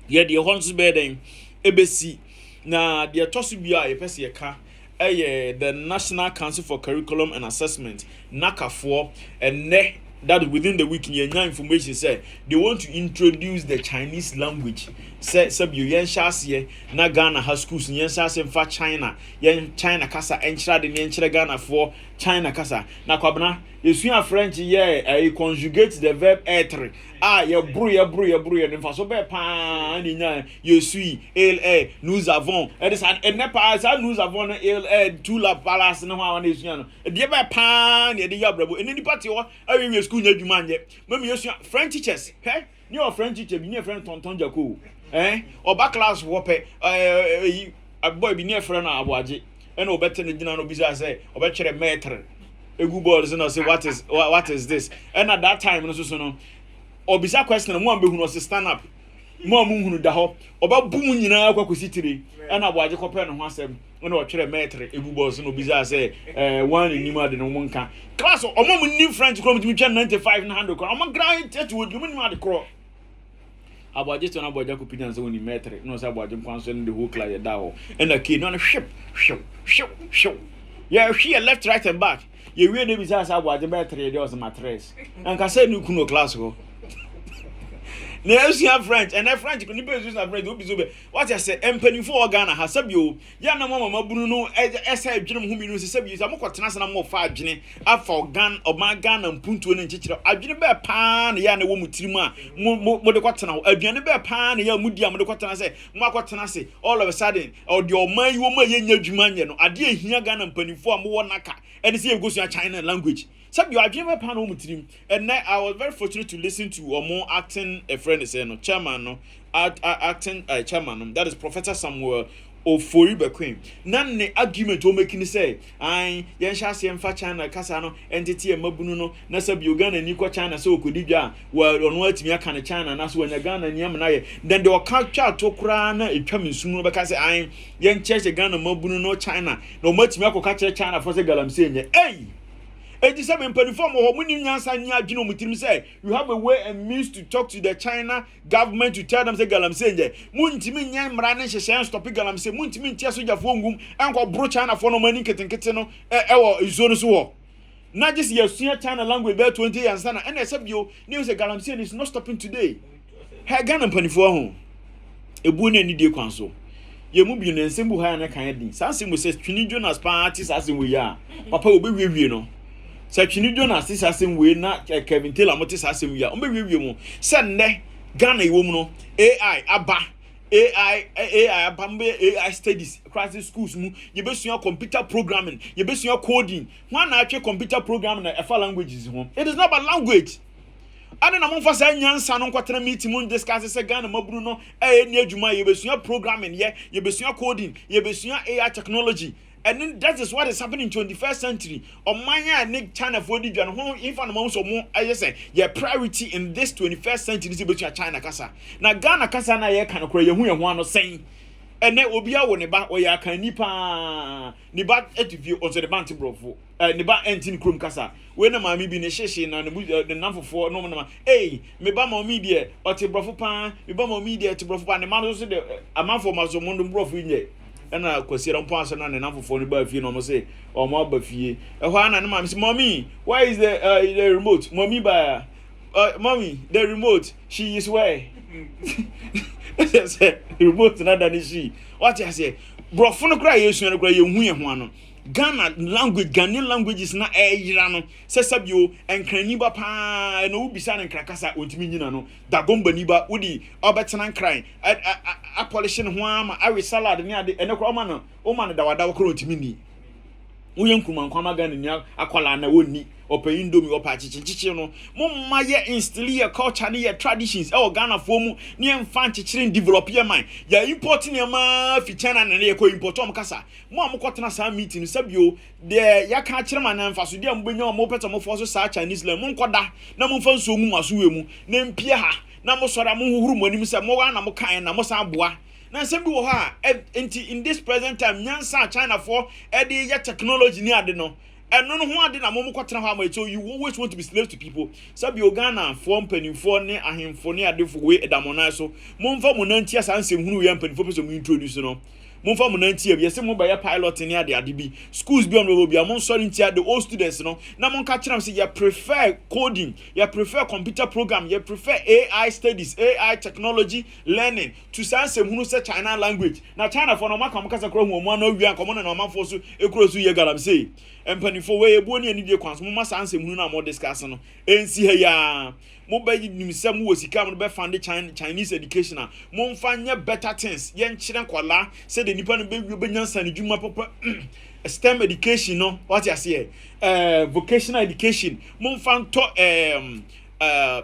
ye de ho nso be den ebesi na de tosu bi a ye pese ye ka the National Council for Curriculum and Assessment NACAFO and that within the week in information say they want to introduce the Chinese language. Say you yen shasiye na Ghana has schools yen shasiye for China yen China kasa enchira de enchira Ghana for China kasa na kwabna yesu French ye conjugate the verb être ye bru ye nfa so be pa ni nya yesu il nous avons et ne pas ça nous avons il tout la palace no ha na yesu no de be pa ni de yabrabo eni party ho awie school nya dwuma anye mami yesu French teachers he ni o French teacher bi ni friend tonton jako oba class wo pe boy bi ni friend na aboaje and obete ne gina no bi say obekere metre egu board so no say what is this and at that time no so no obisa question mo ambehu no stand up mo amunhunu da ho oba bum nyina akwakusitire and aboaje kope no ho asem no otwere metre egu board so no bisa say one anima de no monka class omom ni French krom timi twa 95 na 100 kro omom grind to wodu mu ni ma de kro aboaje to na aboaje ko pidan so ni metre no say aboaje kwanso ni the whole class ya da ho and the kid no ship yeah she left right and back ye we dey bisa say aboaje metre dey was matres and ka say ni kuno class ho na Asian French and French ko ni be Asian French obi so be what I say empany for Ghana ha sabio ya na mama bunu no esa adwene ho bi no sabio sa mokotena sana mo fa adwene afa Ghana oman Ghana mpuntuo ne nchekire adwene be pa na ya na wo mutirimu a mo de kwatena adwene be pa na ya mudi am de kwatena say mo akwatena say all of a sudden or the oman yi wo ma ye nya adwuma nye no ade ehia Ghana mpanifo a mo wo naka ene say go so China language sabio adwene be pa na wo mutirim and I was very fortunate to listen to Omo acting a friend is no chairman no acting chairman no, that is Professor Samuel Oforibe Queen nan ne argument o making say ai yen sha se mfa China kasa no entity e mabunu no na sabi Ghana ni kwa China so okodidwa wa ono atimi aka ne China na so wanya Ghana ni am na ye then the culture to kura na etwam nsum no beka say ai yen cheche Ghana mabunu no China na o matimi akoka China for say galamse nye It is seven perform or winning Yansa Nia Gino Mutim say you have a way and means to talk to the China government to tell them say Galam Senje. Muntimin Yan Maranen Shan stop Galam say Muntimin Tiasuja Fongum and go bro China for no money kitten kiteno is so. Not just your senior China language bear 20 years and except you news a Galam Sen is not stopping today. Hagan penny for home. A boon any dear council. Ye mu bi ne nsembu ha na kan din. Sanse mu says Twini Jonas parties as in we are. Papa will be with you no. Twini Jonas this asem we na Kevin Taylor motis asem wi a o be wi mu se nne Ghana iwo mu no AI abambe AI studies across schools mu ye besua computer programming ye besua coding one na atwe computer programming na efa languages ho it is not about language ana na monfa sa nyansa no kwatena meeting mun discuss se Ghana maburu no ni adwuma ye besua programming ye besua coding ye besua AI technology. And then that is what is happening in 21st century. On my Nick China for the John Hong, if I'm also more, I say, your priority in this 21st century is about China Casa. Now, Ghana Casa, I can cry you one saying, and then will be our neighbor or ya can nipa etiview or the banty brofo, Niba entin Krum Casa. When a mammy be nation and the number for no man, hey, me bamo media or to brofopan, me bamo media to brofopan, the man also a man for Mazomundum brof. And I consider on pass and enough for the buffy no say or more buffy. A one and mammy, mommy, why is the remote? Mommy by mommy, the remote, she is where remote not than she. What I say, Brofono cry, you soon cry you one. Ghana language, Ghanaian languages na yirano. Se sabio enkraniba pa no ubisa na nkrakasa ontimi nyina no. Dagomba niba udi obetena nkran. A polishing ho ama awe salad ni ade ene kro ma no da wada kro ontimi ni. Uyen kuma nkwama Ghana ni akwala na woni opa indomie opa chichichi no momma ye instill your culture and your traditions e Ghana fo mu ne emfa chichirin develop your mind ya import ne ma fi China na ye ko import am kasa mo amkotena sa meeting sabio de ya ka kire ma na emfa so de ambenya mo peta mo fo so sa Chinese land mo nkoda na mo mfa nso mu maso we mu na mpie ha na mo sora mo huhuru mo anim se mo wa na mo kan na mo sa boa na nsem bi wo ha in this present time nyansa China for e ya technology ni ade no eno no ho ade na mo kwatena ho ama so you always want to be slave to people sabi Ghana for mpanimfo ne ahemfo ne ade fo we edamona so mo mfa mo nanti asa nsem hunu ye mpanimfo peso mo introduce no mo mfa mo nanti e se mo ba ya pilot ne ade bi schools bi on no bi mo sorry ntia the old students no na mo ka kira say you prefer coding you prefer computer program you prefer AI studies AI technology learning to nsem hunu se China language na China for no maka mo kasa kro hu mo na wi an komo na ma fo so ekuro so ye galam say empanifo we ebu oni die kwanso mo masa ansem hunu na mo discuss no ensi ha ya mo ba nimsam wo sika mo be fund Chinese education mo mfa nya better things ye nkyere nkwala say the nipa no be nyansa ne dwuma papa STEM education no what you say vocational education mo mfa nto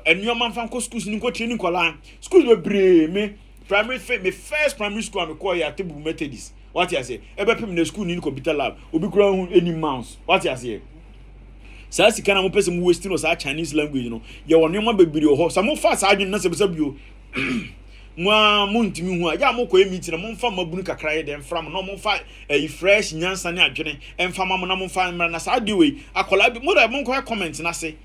enwoma mfa nko schools ni nko training kwala schools we bre me me first primary school am call ya Tebu Methodist what you say ebe pem na school ni computer lab obi kura hu any mouse what you say sa sika na mo pese mo waste no sa Chinese language no ye wonne mo bebiri ho sa mo fa sa adwen na se bio mwa muntimi hu ya mo ko emiti na mo mfa mabunu kakra ye dem from no mo fa fresh nyansa ne adwene emfa ma mo na mo fa mra na sa de we akola bi mo da mo ko comment na se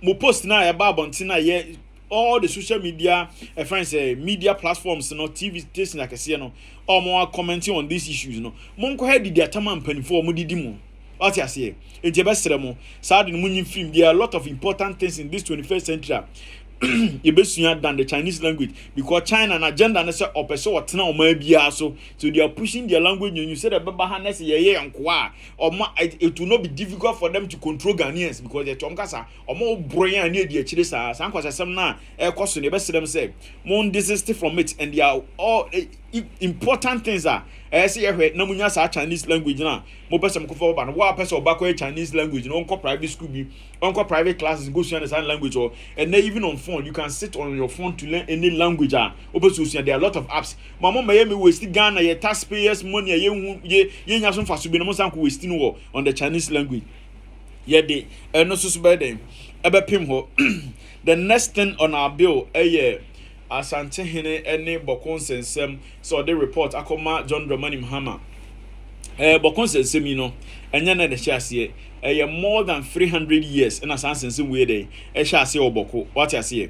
mo post na ya ba bonti na ye all the social media friends media platforms no TV station like say no or more commenting on these issues no mo nko head di atama mpanifo mo didi mo what you say enti be mo sad no munyin film there are a lot of important things in this 21st century Ebesunya than the Chinese language because China and agenda na say opeso watena o ma bia so they are pushing their language you say the baba harness ye yankoa it will not be difficult for them to control Ghanaians because they tomkasa omo broyan and dey akire sa kwasasem na e koso ne be sedem say mon desist from it and they are all important things are say ye na munya sa Chinese language na mo pese mkofo ba no wa pese obakọ Chinese language no onko private school bi onko private classes go to understand language or and then even on phone you can sit on your phone to learn any language there are a lot of apps mama me waste Ghana ye taxpayers money ye nya so faso bi no san ko waste no on the Chinese language ye de no so be dem ebe pim ho the next thing on our bill Asante hene ene bokon sensem so the report akoma John Dramani Mahama bokon sensem yi no enya na de hye more than 300 years in Asante sensem we dey hye ase oboko what you say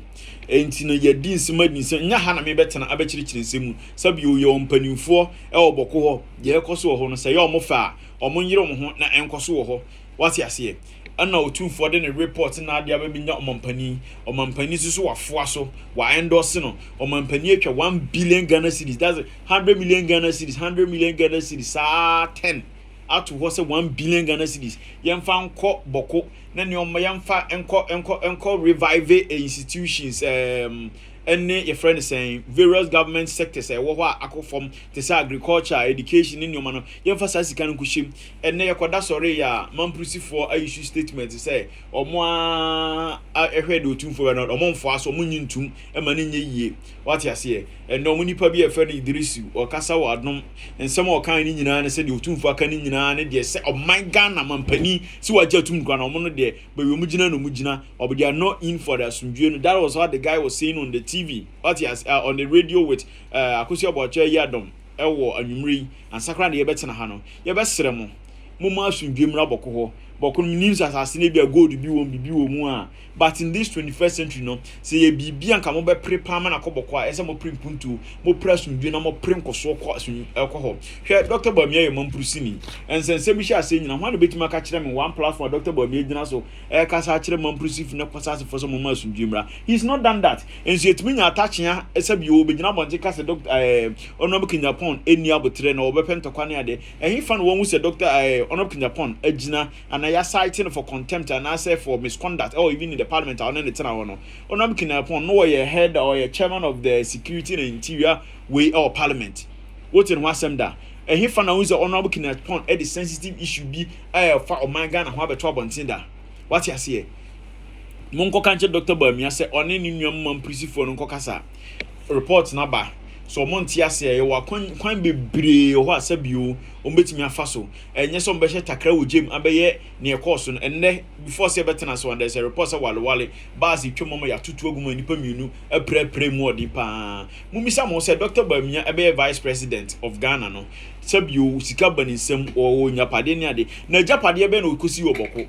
enti no ye din sima din se nya ha na me betena abechirichiri nsemu sabi o ye ompanimfo oboko ho ye ekoso ho no se ye omofa omonyire omo ho na enkoso ho what you say ana otumfo de ne report na ade ababinya omampani susu wafo aso wa endorse no omampani atwa 1 billion Ghana cedis that's 100 million Ghana cedis 100 million Ghana cedis 10 out to was 1 billion Ghana cedis yemfa nko boko na ne yemfa enko revive institutions any your friend is saying various government sectors wo ho akofom te say agriculture education in your man you emphasize kan kushim enne yakoda sorry ya mamprusi for issue statement say omo ehwe de otumfo na omo mfo aso omo nyintum e ma ne nye yie what you say enne omo nipa bi e friend Idrisu o kasa wo adom ensem o kan ni nyina ne say de otumfo aka ni nyina ne de say o my Ghana mampani si waje atum kwa na omo no de be we mu gina no mu gina or they are not in for the asumdue. That was what the guy was saying on the TV what he has on the radio with Akosi Oboche Yadom ewo anwumri and sakra de yebetena ha no yebesere mo ma asundwem ra boko ho boko means asase na bia gold bi wo mu a but in this 21st century no say ye bibia nka mo be prepare man akoboko a ese mo prempuntu mo presundwe na mo prem koso ko asun ekoho hwe Dr. Bamia ye mampurusini ensense mi sha ase nyina ho na betima ka kire me one platform Dr. Bamia gyina so ka sa kire mampurusif na kwasa for so mo ma asundwe mra he's not done that enso yetimi nya atachia ese bi o begyina bonje ka se Dr. Onobu Kinyapon eni abotre na obepento kwane ade ehin fa no won se Dr. Onobu Kinyapon agina and I citing for contempt and I say for misconduct or even in the parliament or any tena no Onobu Kinyapon no ye head or ye chairman of the security and interior way or parliament what in wasem da ehin fa na won se Onobu Kinyapon e the sensitive issue bi fa o man Ghana ho abeto abontinda what you say monko kanche Dr. Bamia say one ni nwam mamprisifo no nkokasa report na ba so monti ase ye wa kwan bebre ho asabio o betimi afa so enye so mbehye takra wogem abeye ne course no enne before say betena so and there's a report say wale basi twemo ya tutu aguma nipa mienu aprepre mu odi pa mumisa mo say Dr. Bamia abeye vice president of Ghana no sabio sika banisem o nyapade ne ade na japade be na okosi oboko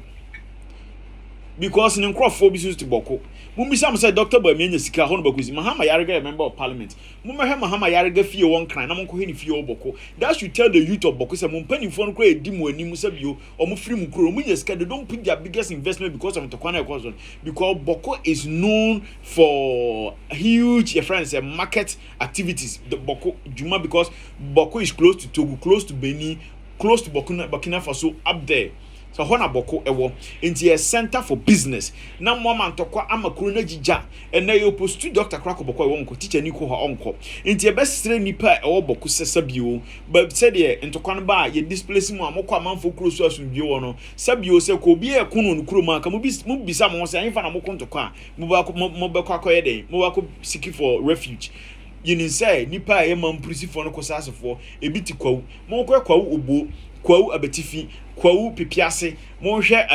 because in crofo bi so to boko mumisa mo say Dr. Bamia nya sika ho no bakosi Mahama Yarega member of parliament mumehwe Mahama Yarega fie won kran na monko he ni fie oboko that should tell the youth of boko say mumpanifo no kra edi mu anim sabio omo free mu kro mu nya sika they don't put their biggest investment because of Tokwana Equation because boko is known for huge friends and market activities the boko juma because boko is close to Togo close to Benin close to Burkina Faso up there so hona boko ewo into a center for business na mama ntokwa amakuru na jija ena yo post Dr. Krako boko ewo nko teacher ni ko ha onko into e bestre nipa ewo boko sesabio but said ye ntokwa no ba ye displace mu amokwa amanfo kuro so asundie wo no sabio se ko bi e kunu no kuro ma ka mu bisa mo se anfa na moko ntokwa mu ba ko akoye den mu ba ko seek for refuge yini say nipa e mamprisifo no ko sasefo ebiti kwawu mo ko kwawu obo kwawu abetifi kwawu pipiase monhwe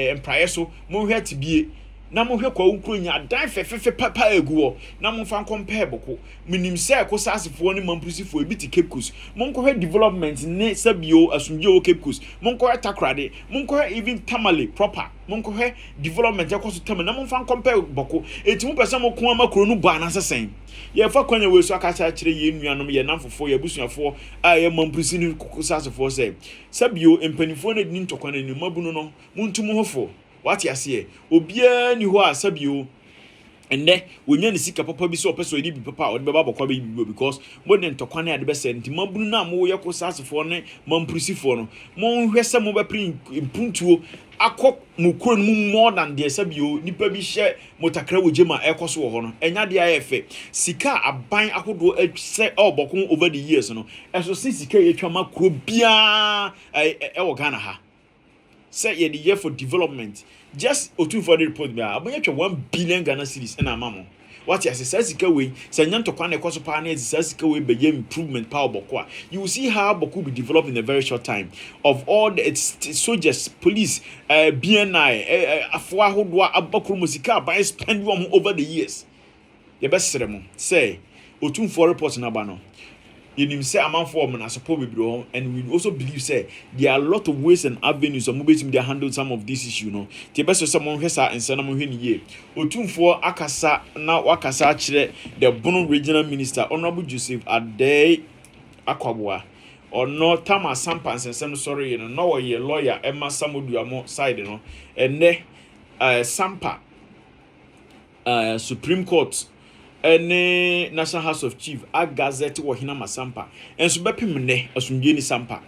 empraye so monhwe tibie na monhwe kwawu kronya dan fefefe papa eguo na monfa compare boko minim se ko sasefo ne mamprisifo ebiti Cape Coast monkohwe development ne sabio asundie o Cape Coast monkohwe takrade monkohwe even Tamale proper monkohwe development yakoso Tamale na monfa compare boko etimu pese mo ko amakro no ba na sesen ye fa kwanya we so aka cha kire ye nuanom ye namfofo ye busuafo a ye mamprisi ni sasefo se sabio empanifo na din tokwana ni mabunu no muntum hofo what ya see obia ni ho a sabio ende wonya ni sika papa bi so opeso edi bi papa o de beba bokwa be bi because modern tokwane ade be se nti mabunu na mo ye ko sasefo ne mamprisifo no mo hwese mo be prin impuntuo akọ mukuro no more than the sabio nipa bi hye motakra wogema ekoso wo ho no enya de ayefe sika aban ahodo se obokun over the years no eso sika yetwa makuro bia wo Ghana ha say ye the year for development just otu for the report bia abonya twa 1 billion Ghana cedis na amamo what you say sika we say nyanto kwane ekoso pa na sika we be improvement power boko you will see how Boko be developed in a very short time of all the soldiers police BNI afwa hodwa abakuru musika by spend one over the years the best seremo say otu for report na ba no you say amount for na support be and we also believe say there are a lot of ways and avenues of moving to handle some of these issues no the best someone hesa ensana mo hwani ye otumfo akasa na wakasa kire the Bono regional minister honorable Joseph Adey Akwaboa or no Tama Sampa nsensem sorry you know no ye lawyer Emma Samoduamo side no ene Sampa Supreme Court any National House of Chief a gazette wo hina masampa enso bepem ne asundie ni sampa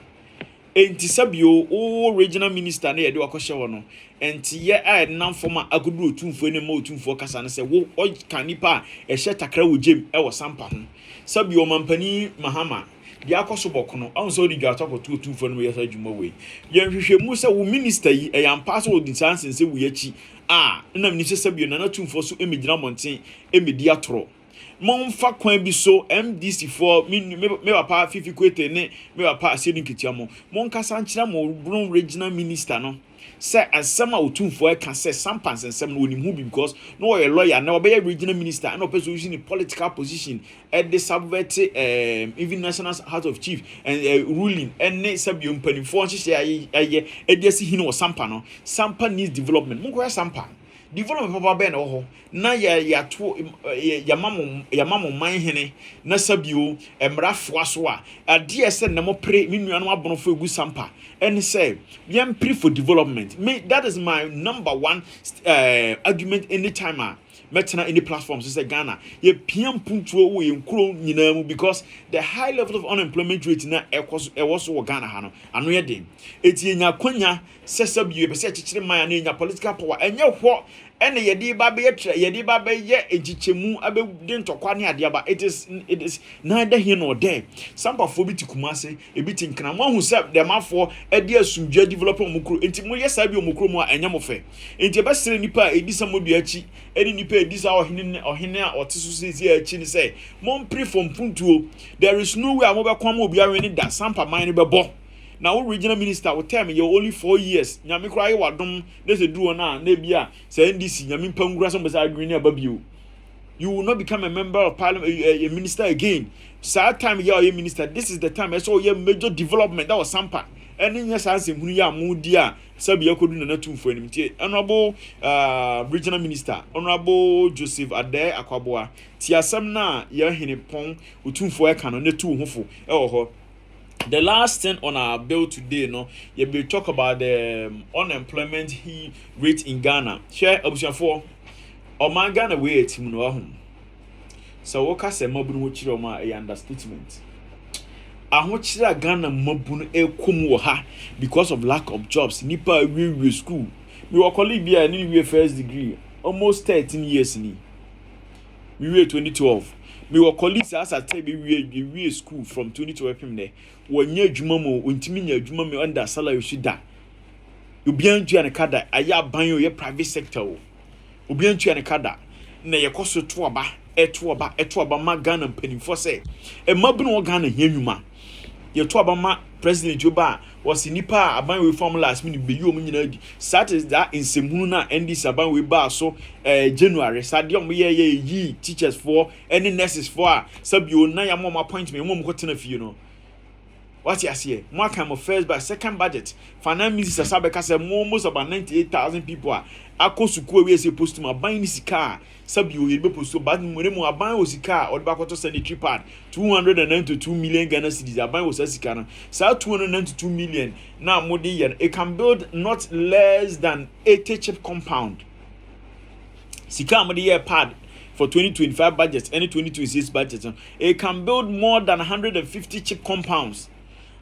enti sabio o regional minister na yede wakohye wo no enti ye a nam forma agudu otumfo ne ma otumfo kasa ne se wo kanipa e hye takra wo jem e wo sampa ho sabio mampani Mahama dia akoso boko no anso di dwa toko otumfo no yesa adwuma we ye hwehwemu se wo minister yi e yampa so di sansen se wo yachi na mni se sabio na tumfo so emegyina monten emedi atoro monfa kwan bi so MDC4 me papa fifi kwete ne me papa asedi nkitiamo monkasa nkyira mo regional minister no say asama otumfo e can say sampans and some no nim because no a lawyer na be regional minister and person using a political position at the subvert even national house of chief and ruling and sabio mpanimfo nhye aye ediasi hino sampa no sampa needs development mo ko sampa development papa be na ho na ya to ya mamo man hene na sabio emrafo aso a ade ese na mo pre me nuanu abonofo egu sampa and say we am pre for development me that is my number one argument anytime metna any platforms say Ghana ye piam puntuo wo ye nkuro nyina mu because the high level of unemployment rate na e was so Ghana ha no ano ye den eti enya kwanya sesabie be se chichire man na enya political power enye hwo ene yedi ba be yedi ba be ye ejichemu abedi ntokwa ne ade aba it is neither here nor there sampa fo bi tikumase e bi tinkana mo hu se dem afo ade asumdwa developer omukro enti mo ye sabi omukro mu a enya mo fe enti be sere nipa edi samodu achi edi nipa edi sa ohene a otiso sezi achi ni say mo pre from puntuo there is no way amobe kwa mo obi awe ni da sampa man ni be bo. Now, regional minister will tell me you're only 4 years. Nyami cry wadom. There's a do na nebia. Say NDC. Nyami pangura some beside green above you. You will not become a member of parliament, a minister again. Sad time you're a minister. This is the time I saw your major development. That was Sampa. And in your sense, in Munia Mudia, Sabia could do nothing for him. Honorable regional minister, Honorable Joseph Ade Akwaboa. Tia Samna, Yahini Pong, Utum for a canon, the two hofo. Oh, the last thing on our bill today, you will talk about the unemployment rate in Ghana. Share option 4. Or my Ghana way at him. So, what can say Mobun which you are a understatement? I want you Ghana Mobun e Kumuha because of lack of jobs. Nipa we school. We were colleague here and first degree. Almost 13 years in. We were 2012. We were colleagues as I tell you, we school from 2012 him there. When you Jumamo, when Timina Jumamo under salary should die. You be on to an Akada, a ya banyo your private sector. You be on to an Akada. Na your cost to a ma Ghana penny for say. A mabun Ghana here you ma. Your Tuabama President Juba was in Nipa, a band with formula last minute be you mean Saturday that in Semuna and this about we bar so January Sadium ye teachers for any nurses for sub you na mom appointment mom cotton of you know. What you say? More kind of first by second budget. Finance Minister Sabeka said almost about 98,000 people are Akosukwe we supposed to my buying this car. Sub you will be posted, but when I buy was a car or back to sanitary pad 292 million Ghana cedis. I buy was a car. So 292 million now more than it can build not less than 80 chip compound. Sika year pad for 2025 budget, any 2026 budget. It can build more than 150 chip compounds.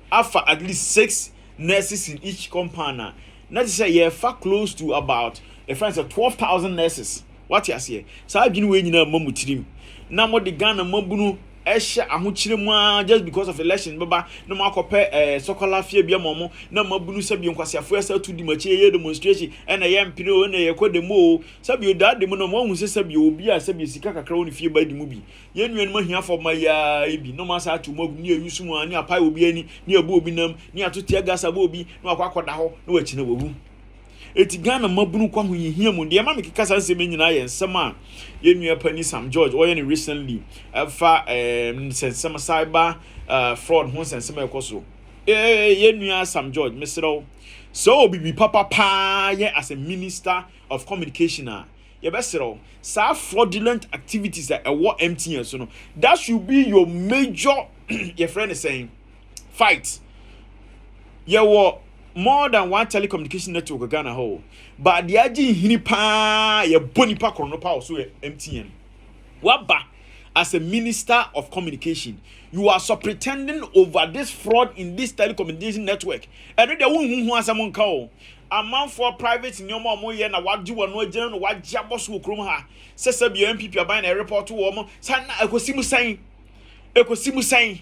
After at least 6 nurses in each compound. Now to say you're far close to about a friends of 12,000 nurses. What you say? So I've been waiting a moment to him. Now what the Ghana Mobunu Esha Ahuchirima just because of election, Baba, no more compare Sokola Fia Momo, no Mabunu Sabion Quasia first to the Machi demonstration, and I am Pino and I quote the mo. Sabio dad, the mono who says Sabio be a Sabi Sika crown if you buy the movie. Yen you and here for my no massa to mob near Yusuma, near Pai will be any near Bobinum, near to Tiagas Abobi, no Aquadaho, no Chinabu. Eti Ghana mabunu kwa hu yihia mu de ma mekeka san se menyina ye nsema ye nua pani Sam George oye ne recently fa sensema cyber fraud hu sensema ekoso ye nua Sam George mesero so bibi papa pa ye as a minister of communication ye besero sa fraudulent activities that what MTN so no that should be your major your friend is saying fight ye wo more than one telecommunication network Ghana ho but the aji hini pa ye boni pa krono pa so MTN waba as a minister of communication you are so pretending over this fraud in this telecommunication network and they won hu asam nka o amount for private nyoma mo ye na wagye wono agina no wagye aboso okrom ha sesa bi MPP aban na report wo mo san ekosimu san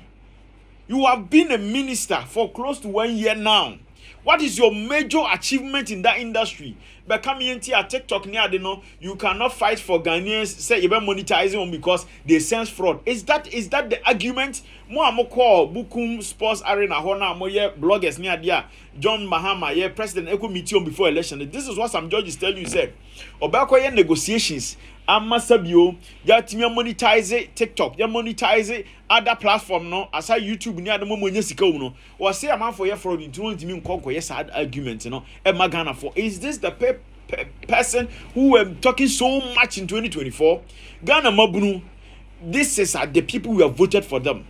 you have been a minister for close to 1 year now. What is your major achievement in that industry? But coming into a TikTok near the no, you cannot fight for Ghanaians. Say even monetizing them because they sense fraud. Is that the argument? Mo amoko Bukum Sports Arena hona mo ye bloggers near there. John Mahama, ye president echo meeting before election. This is what some judges tell you. Said Obako ye negotiations. Amasabio, ya timia monetize TikTok, ya monetize other platform no, aside YouTube ni adamo mwenye sika no. Or say a man for your fraud into one timi nkonko yes sad argument no. E magana for is this the person who were talking so much in 2024? Ghana mabunu, this is the people who have voted for them.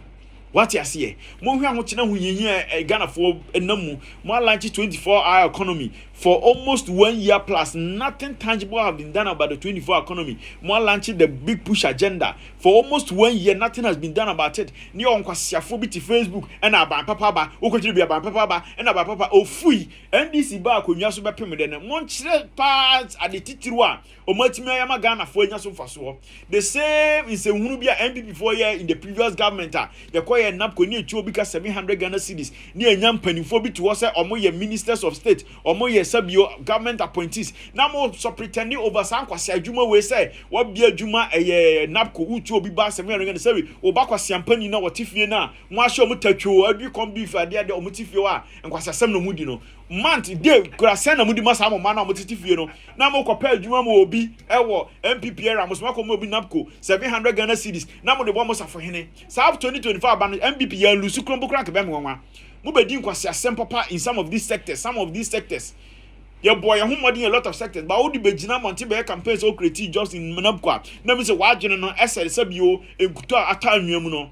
What you see? Mo hwa ho chena hunyenye Ghana for enamu mo launch 24-hour economy for almost 1 year plus. Nothing tangible have been done about the 24 economy. Mo launch the big push agenda for almost 1 year. Nothing has been done about it. Ni on kwasiafo bi ti Facebook and aban papa ba okotiri bi aban papa ba and aban papa ofui NDC ba akonwa so bepem de ne mo nkyere part at the titiru a omatimi ayama Ghana for nya so faso. The same is a hunu bi a MPP for year in the previous government the NAPCO ni echi obi ka 700 Ghana cedis ni enyam panifo bi to say omo ye ministers of state omo ye sabio government appointees na mo so pretending over san kwase adwuma we say wo bia adwuma NAPCO uchi obi ba 700 Ghana say oba kwase ampani na wotifie na mo ahye omo tatwo adu kom beef ade de omo tifie wa nkwase asem no mudi no month day kura sen na mudi masa mo na omo tifie no na mo kopa adwuma mo obi ewo MPP era mo so mo obi NAPCO 700 Ghana cedis na mo de bo mo safo hene sa 2025 MPP ya lusu krombo kra ke be me wanwa mu be din kwase asem papa in some of these sectors your boy ya humodi a lot of sectors but odi be gina monte be campaigns o create jobs in Manabkwa na me say wa adwene no esel sabio eguto atanwam no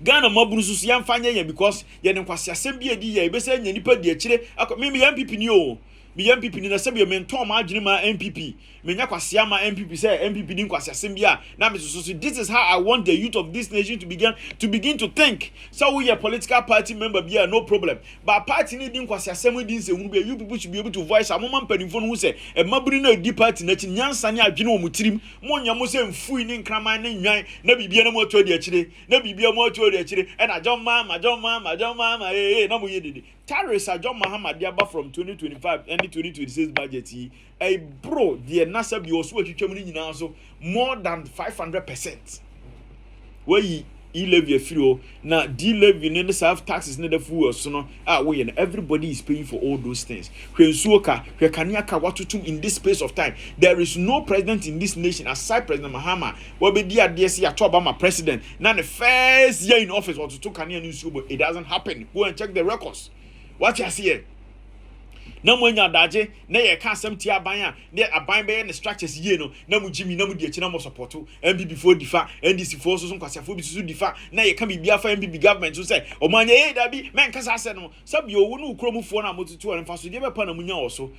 Ghana mabunu susu ya mfanya ya because ya ne kwase asem bi edi ya e be say nya nipa di akire me MPP ni o me MPP ni na sabio me nton ma adwene ma MPP me nya kwase ama MPP say MPP din kwase asem bia na me so this is how I want the youth of this nation to begin to think. So we a political party member bia no problem but party ni din kwase asem din se hunu bia you people should be able to voice amoma mpanimfo no say e maburu na di party na chi nyansa ne adwene wo mutirim mo nya mo say mfui ni nkraman ne nwan na bibia na mo to di akire na bibia mo to di akire e na jomma na mo yedede tariffs are John Mahama Diaba from 2025 and the 2026 budget. A bro, the NASA be also so more than 500%. Where ye levy a few now de-levy in the self taxes near the fool so no and everybody is paying for all those things. When Suoka, when Kanyaka Watutum in this space of time, there is no president in this nation aside President Mahama. What be dear DSC at Obama president. Now the first year in office was to Kanye News, but it doesn't happen. Go and check the records. What you see? Na mo nya daje na ye ka asem tia ban a na aban be ne structures ye no na mu jimi na mu die na mo support MPP before difa NDC for so kwasiafo bi so difa na ye ka bibia fa MPP government so say o manya da bi men kasa ase no sabi owu no ukromufo na motutu an fa so de be pa na mu nya wo so.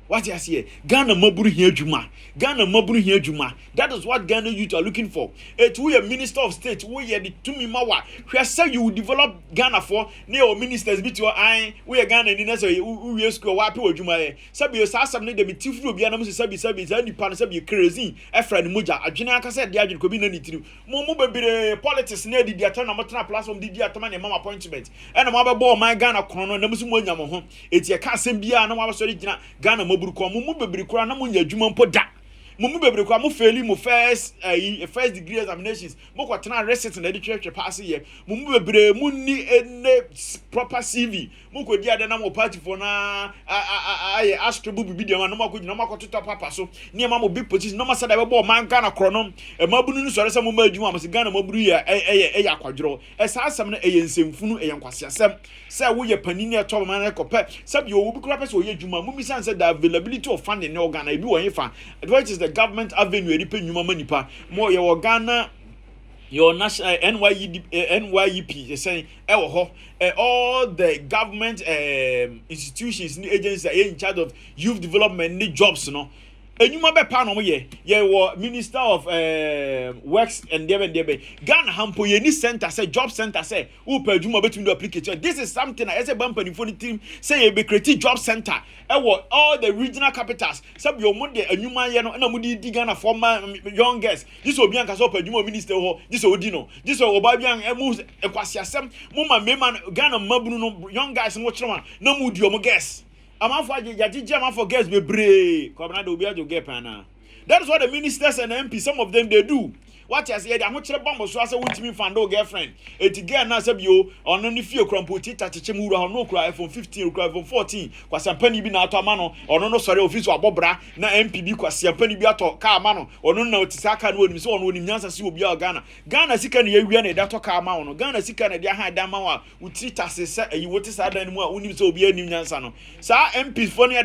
What you see? Ghana maburu here juma. Ghana maburu here juma. That is what Ghana youth are looking for. It we a minister of state. We are the tumi mawa. We say you will develop Ghana for near ministers bit your eye. We are Ghana in so we school wapi o juma. Sabi you sa some need be tifru obi anam sabi any pan sabi crazy. Efra ni moja. Adwene aka say dia adwene ko bi na ni tiru. Mo bebere politics near the attorney na motena platform di attorney na mama appointment. And mo abebo my Ghana krono na musu mo nya mo ho. Eti e ka asem bia na mo abasori gina Ghana burukwa mumu bebiri kura na munya adwuma mpo da mumu bebiri kwa mu faili mu first degree examinations mo kwatena receipt na literature pass ye mumu bebiri mu ni ene proper CV mo kodi ade na mo party for na aye astro bu bibi de na mo akodi na mo akototo papa so ne ma mo big position na ma sada be bo man Ghana krono e ma bunu ni sore se mo ma adwuma mo se Ghana mo buru ya e akwadworo e sa asem na e yensemfunu e yenkwase asem say wo ye panini eto man ekopɛ sabi owo bi kura pɛ so ye adwuma mu misan say the availability of funding ne Ghana e bi wo yefa which is the government avenue e dipa nyuma manipa mo ye wo Ghana your national NYEP saying all the government institutions and agencies are in charge of youth development need jobs no enyuma be pa no mo ye wo minister of works and debe Ghana hampo ye ni center say job center say who pa adwuma betumi do application. This is something I say bampa ni phone team say ye be create job center all the regional capitals sabi o mo de enyuma ye no na mo di Ghana former youngest this obi anka so pa adwuma minister ho this odi no this oba bi an emu ekwasiasem mo ma mema Ghana mabunu no young guys mo kire na mo di o mo guess amafo agye amafo girls bebre kwabna de obi ajo get pana. That is what the ministers and MPs, some of them they do. What you say, I'm chere bomb so asa wuntimi fan do girlfriend eti girl na sabio ono ni fie krampo tita chechemura ono kra iPhone 15 kra iPhone 14 kwa sampani bi na ato ama no ono no sori office abobra na MPB kwa sampani bi ato ka ama no ono na otisa ka no onim so ono onim nyansa se obi a Ghana sika na yawia na dato ka ama ono Ghana sika na dia ha da ma wa utita sesa eyi wote sa dan mu a onim so obi anim nyansa no sa MPs for ne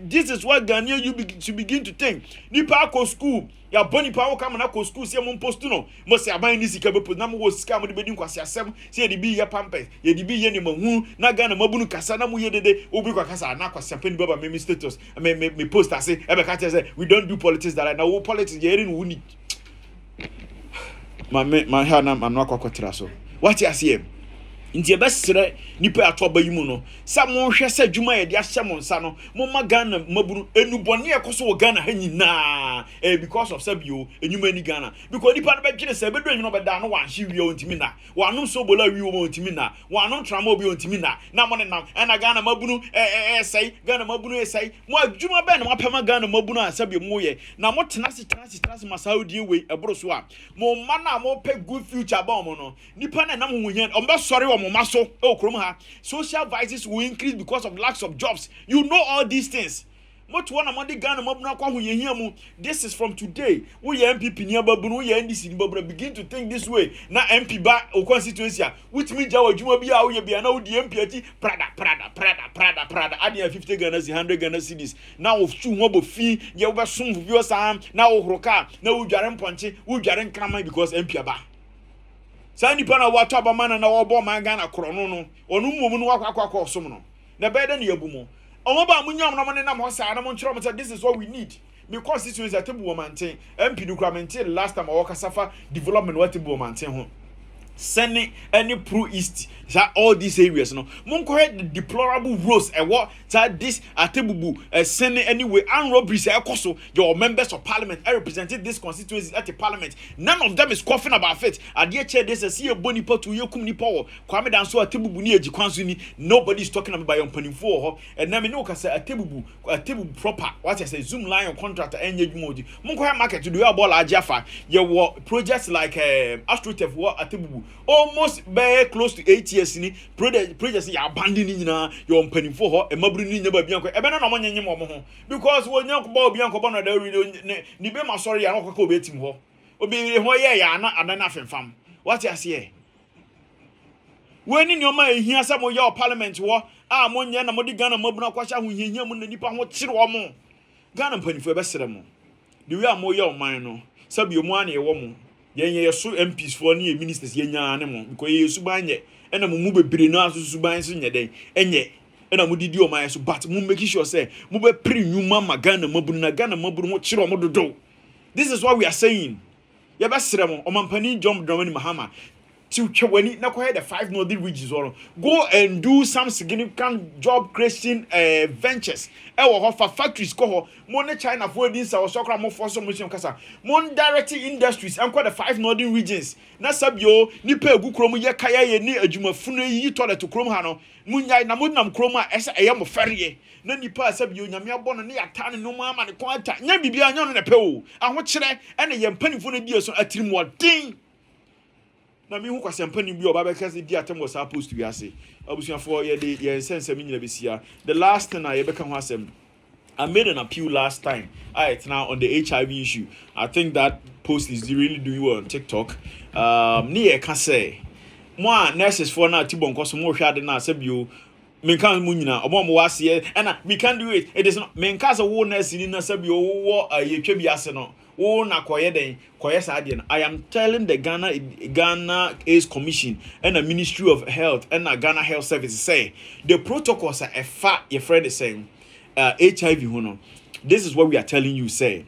this is what Ghana you begin to think nipa ko school ya boni pa wo kam na ko school se mo post no mo se aban ni sika be post na mo wo sika mo de bedi nkwase asem se de bi ye pampers ye de bi ye ni mahu na Ghana mabunu kasa na mo ye dede obi kwa kasa na kwase pani baba me status me post ase e be ka say we don't do politics that na wo politics ye ri no wuni ma ha na no akwakotra so what you see nti ebesere nipa atoba yimu no sa mo hwe sa dwuma ye de ahye mo nsa no mo ma Ghana maburu enubone ekoso wo Ghana ha nyina because of sabio enyuma ni Ghana because nipa no be dwene se bedu enyu no be da no wan hye wi ontimi na wanom so bola wi wo ontimi na wanom trama obi ontimi na mo ne nam na Ghana mabunu sei Ghana mabunu sei mo adwuma be na mo apema Ghana mabunu a sabio mo ye na mo tena se masaudi we eboro so a mo ma na mo pe good future ba mo no nipa na nam ho hia o be sori Maso, social vices will increase because of lack of jobs. You know all these things. This is from today. We MPP begin to think this way. Now MP ba o constituency which means jaw adwuma bia wo ye bia na wo di MP ati prada adia 50 Ghana 100 Ghana cedis. Now of chu ho bo fi ye wo be som bi o sam na wo horoka na wo dware mponche wo dware nkraman because MP aba. Sani pana watu abamana na wobo man Ghana krono no onu mumu no wakwa som no na beda na yabumo omoba munyam no ne na mo sa na mo nchiro mo this is what we need because this is a table woman thing MP du kra maintain last time our kasafa development what table woman thing ho sending any pro east that all these areas no monko the deplorable roads and what that this atebubu sending anyway and robberies ekoso your members of parliament represented this constituency at the parliament none of them is coughing about it adie chair this see a boni pot to yekum ni power kwame dan so atebubu ni agikwanso ni nobody is talking about your panimfo ho and na me no ka say atebubu proper what I say zoom line contractor enye dwumodi monko market do your ball ajafa your projects like astrotef what atebubu almost very close to 8 years ni projects ya abandoning nyina your mpanimfo ho e mabru ni nyaba bianko e be na mo nyanyem mo ho because wo nyanko ba bianko ba no da ni be ma sorry ya no kaka obetim ho obi ho ye ya na adana afemfam what you say when ni nyoma ehia sa mo ya parliament wo a mo nya na mo di Ghana mabuna kwasha ho hiahia mo na nipa ho kire wo mo Ghana mpanimfo e be sere mo the way mo ya o man no sabi mo ana e wo mo yenye so MPs for ne ministers yenya ne mo because yesu banye ena mu bebre no asusu ban so nyeden enye ena mu didi o man so but mu make sure say mu be pre nyuma ma Ghana mabunu na Ghana mabunu ho kire o mo dodo. This is what we are saying. Ya be sere mo o mampani John Dramani Mahama to chewani na ko the 5 northern regions or go and do some significant job creation ventures for factories ko ho mo ne China for din sa so kra mo for so mo kasa mo direct industries and the 5 northern regions na sabio nipa egu krom ye kaya ye ni adwumafunu yi toilet krom ha no munyai na monam krom a ese eye mo ferye na nipa sabio nyame abono ne yata ne no ma ne ko ata nya bibia nya no ne pe o aho kire ene ye mpanifo no die so atirim din na mi hu kwasempa ni bi oba be kase di atem was supposed to be ase abusuafo ye de ye sense mi nyina besia. The last thing I beka ho asem, I made an appeal last time it's now on the HIV issue. I think that post is really doing well on TikTok. Ni e ka say mo nurses for na tibon koso mo hwa de na asabio menka mu nyina omo mo wase and we can do it. It is not menka so wo nurse ni na asabio wo yetwa bi ase no na koye den koye saade. I am telling the Ghana AIDS Commission and the Ministry of Health and the Ghana Health Service say the protocols are a fat your friend is saying HIV hono This is what we are telling you, say.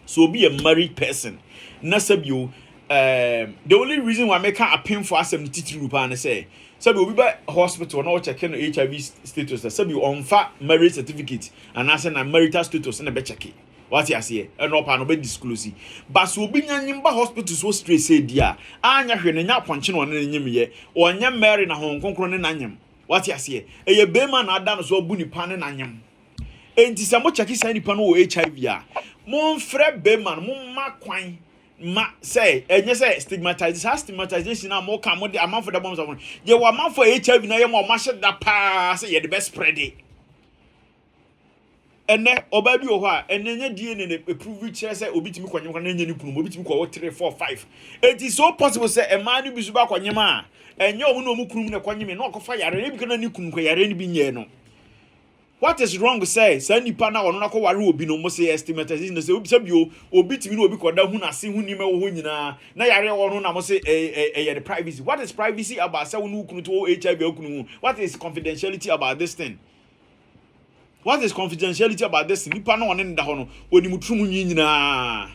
So be a married person. Nasabio, the only reason why I make a pin for us and teach you and say, so we be hospital now checking HIV status. So be on fat marriage certificate and I send a marital status and a bet check it. What you say? And no pan be disclose. But so be nyimba hospital so straight say dia. Anya hwe ne nya ponche no ne nyim ye. Onya Mary na hon konkro ne nanyem. What you say? Eye be man na ada no so bu nipa ne nanyem. Enti se mo check say nipa no HIV a. Mon frɛ be man mo ma kwan ma say enye say stigmatization na mo ka mo de amanfo da bom so. Ye wa amanfo HIV na ye mo ma hye da pa say ye the best spread it. Ene oba bi wo ho a ene nya die ne prove kire say obitimi kwanyem kwa na nya ni kunu obitimi kwa 3 4 5 it is so possible say e man bi so ba kwanyem a enye omu no mu kunu ne kwanyem na okofa yare ne bi kana ni kunu kwa yare ne bi nye no. What is wrong say nipa na ono na ko ware obi no mo say stigmatization say obi bi obitimi no obi koda hu na se hu ni ma wo nyina na yare ono na mo say the privacy. What is privacy about say wonu kunu to HIV okunu? What is confidentiality about this thing? What is confidentiality about this? Nipa na one nda ho no onimu trum nyina.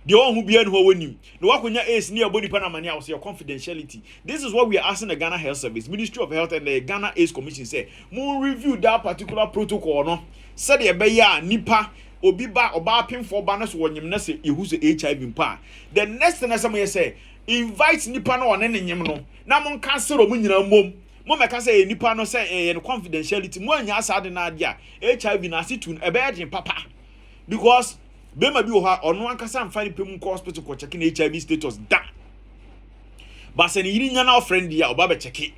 The one who be an who win him. The wakunya is near body panamania was your confidentiality. This is what we are asking the Ghana Health Service, Ministry of Health, and the Ghana AIDS Commission say. More review that particular protocol. No, said the beya nipa obiba oba pin for banners when you say who's HIV in pa. The next thing somebody say invite nipa no one any no. Now mon cancel or mum. Mama can say nipa no say confidentiality. Mo nya asade na dia HIV na situn e be papa because Bema bi oha ono ankasa amfani pemu ko hospital ko checking HIV status da. But say ni yiri nya na friend dia oba be check.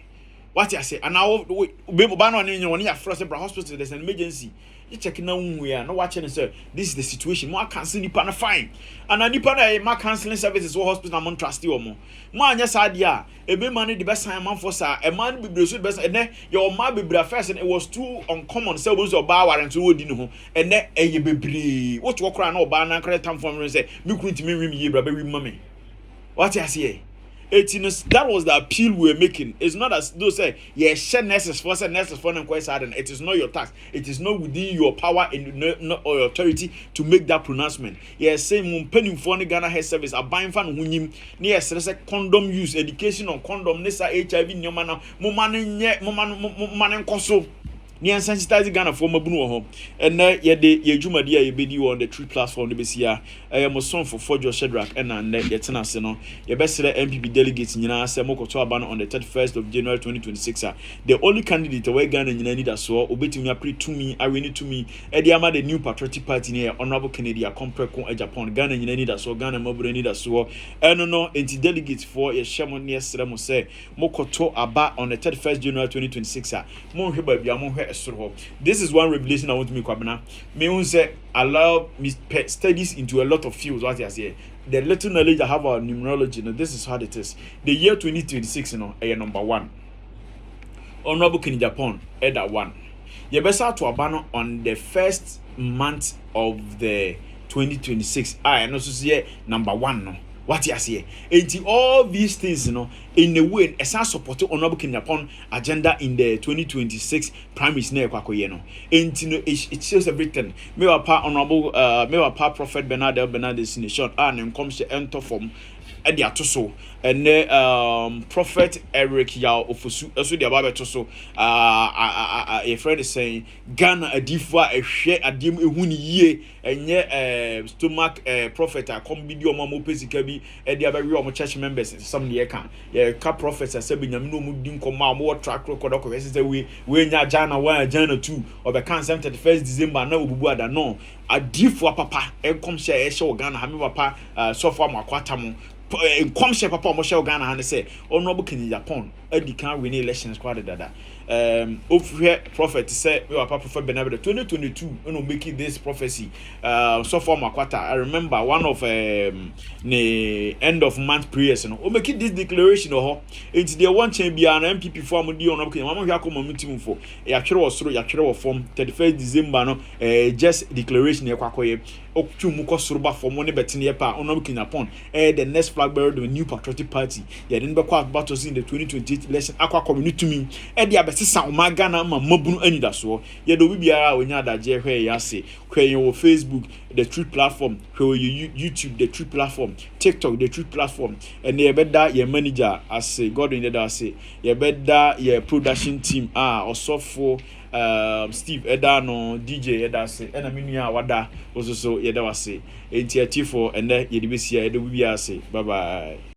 What you say? And now be ba no anya woni ya frost bra hospital there's an emergency. You check na unwe ya no watch and say this is the situation. Mo cancel nipa na fine. And nipa na ma counseling services wo hospital na mo trust wo mo. Mo anya sa dia e be man the best time man for sa e man be bre so the best and your ma be bre first and it was too uncommon say we so ba warrant wo di no ho and e bebre what wo kra na oba na kra time for me say me kunti me wim ye bra be wim mame. What you say? That was the appeal we were making. It's not as though say share nurses for them quite sad, and it is not your task. It is not within your power and or your authority to make that pronouncement. Yes, say penny for the Ghana Health Service are buying fan hunim near condom use, education on condom, nessa HIV nyomana, moman conso. Ni sensitize Ghana for mabunu ho and ye de ye dwuma dia ye bedi on the tree platform de besia mo son for Forjo Shedrack and ye tena se no ye besere MPP delegates nyina se mokoto aba no on the 31st of January 2026 the only candidate we Ghana nyina need so obetumi apre to me aweni to me e de ama the new patriotic party ne honorable Kennedy Akompeko Japan Ghana nyina need so Ghana mabure need so eno no enti delegates for ye shemo ne sere mo se mokoto aba on the 31st January 2026 mo hwe ba bia mo hwe. This is one revelation I want to make. Me say I love studies into a lot of fields. What I say, the little knowledge I have about numerology. Now this is how it is. The year 2026, number 1. Honorable King Japan, that 1. You better to abandon on the first month of the 2026. I also say number 1. No. What you say? And all these things, in a way, as I support Honorable King Japan agenda in the 2026 primaries near Kwakoyeno. And it shows everything. Me wa pa Honorable, me wa pa Prophet Bernard is in the short and comes to enter from Eddie Atoso and Prophet Eric Yao Ofosu. Also, the Bible Toso. A friend is saying Ghana a differ a share a dim a huni ye and ye stomach prophet a combidio mamo pesikabi and the other church members some year can. Yeah, cap prophets are saying no mudin come more track record of we na Jana 1 Jana 2 or the can 31st December no bubu ada no a differ papa and come share show Ghana hami papa so far makwatamo come share papa mo share Ghana and say Honorable King Japan Eddie can win elections quite dada over prophet said we are Prophet Bernard 2022 making this prophecy so far makwata. I remember one of the end of month prayers making this declaration it's the one change be an MPP form di on okay mama hwa come meeting for ya twere wo soro ya twere wo form 31st December no just declaration e kwakoye okutwu ko soroba for money betting ye pa onom kinyapon the next flag bearer the new patriotic party ye den be kwa battles in the 2028 election akwa community me de abesesa omaga na ma mabunu anida so ye do bibiara onya adaje hwe ya se hwe wo Facebook the Truth platform hwe YouTube the Truth platform TikTok the Truth platform and ye beda ye manager as God in the say ye beda ye production team osofo Steve Edano DJ Edase ena minua wada oso so yeda wase enti atifo ene yedibesi ya edo bibia ase bye bye.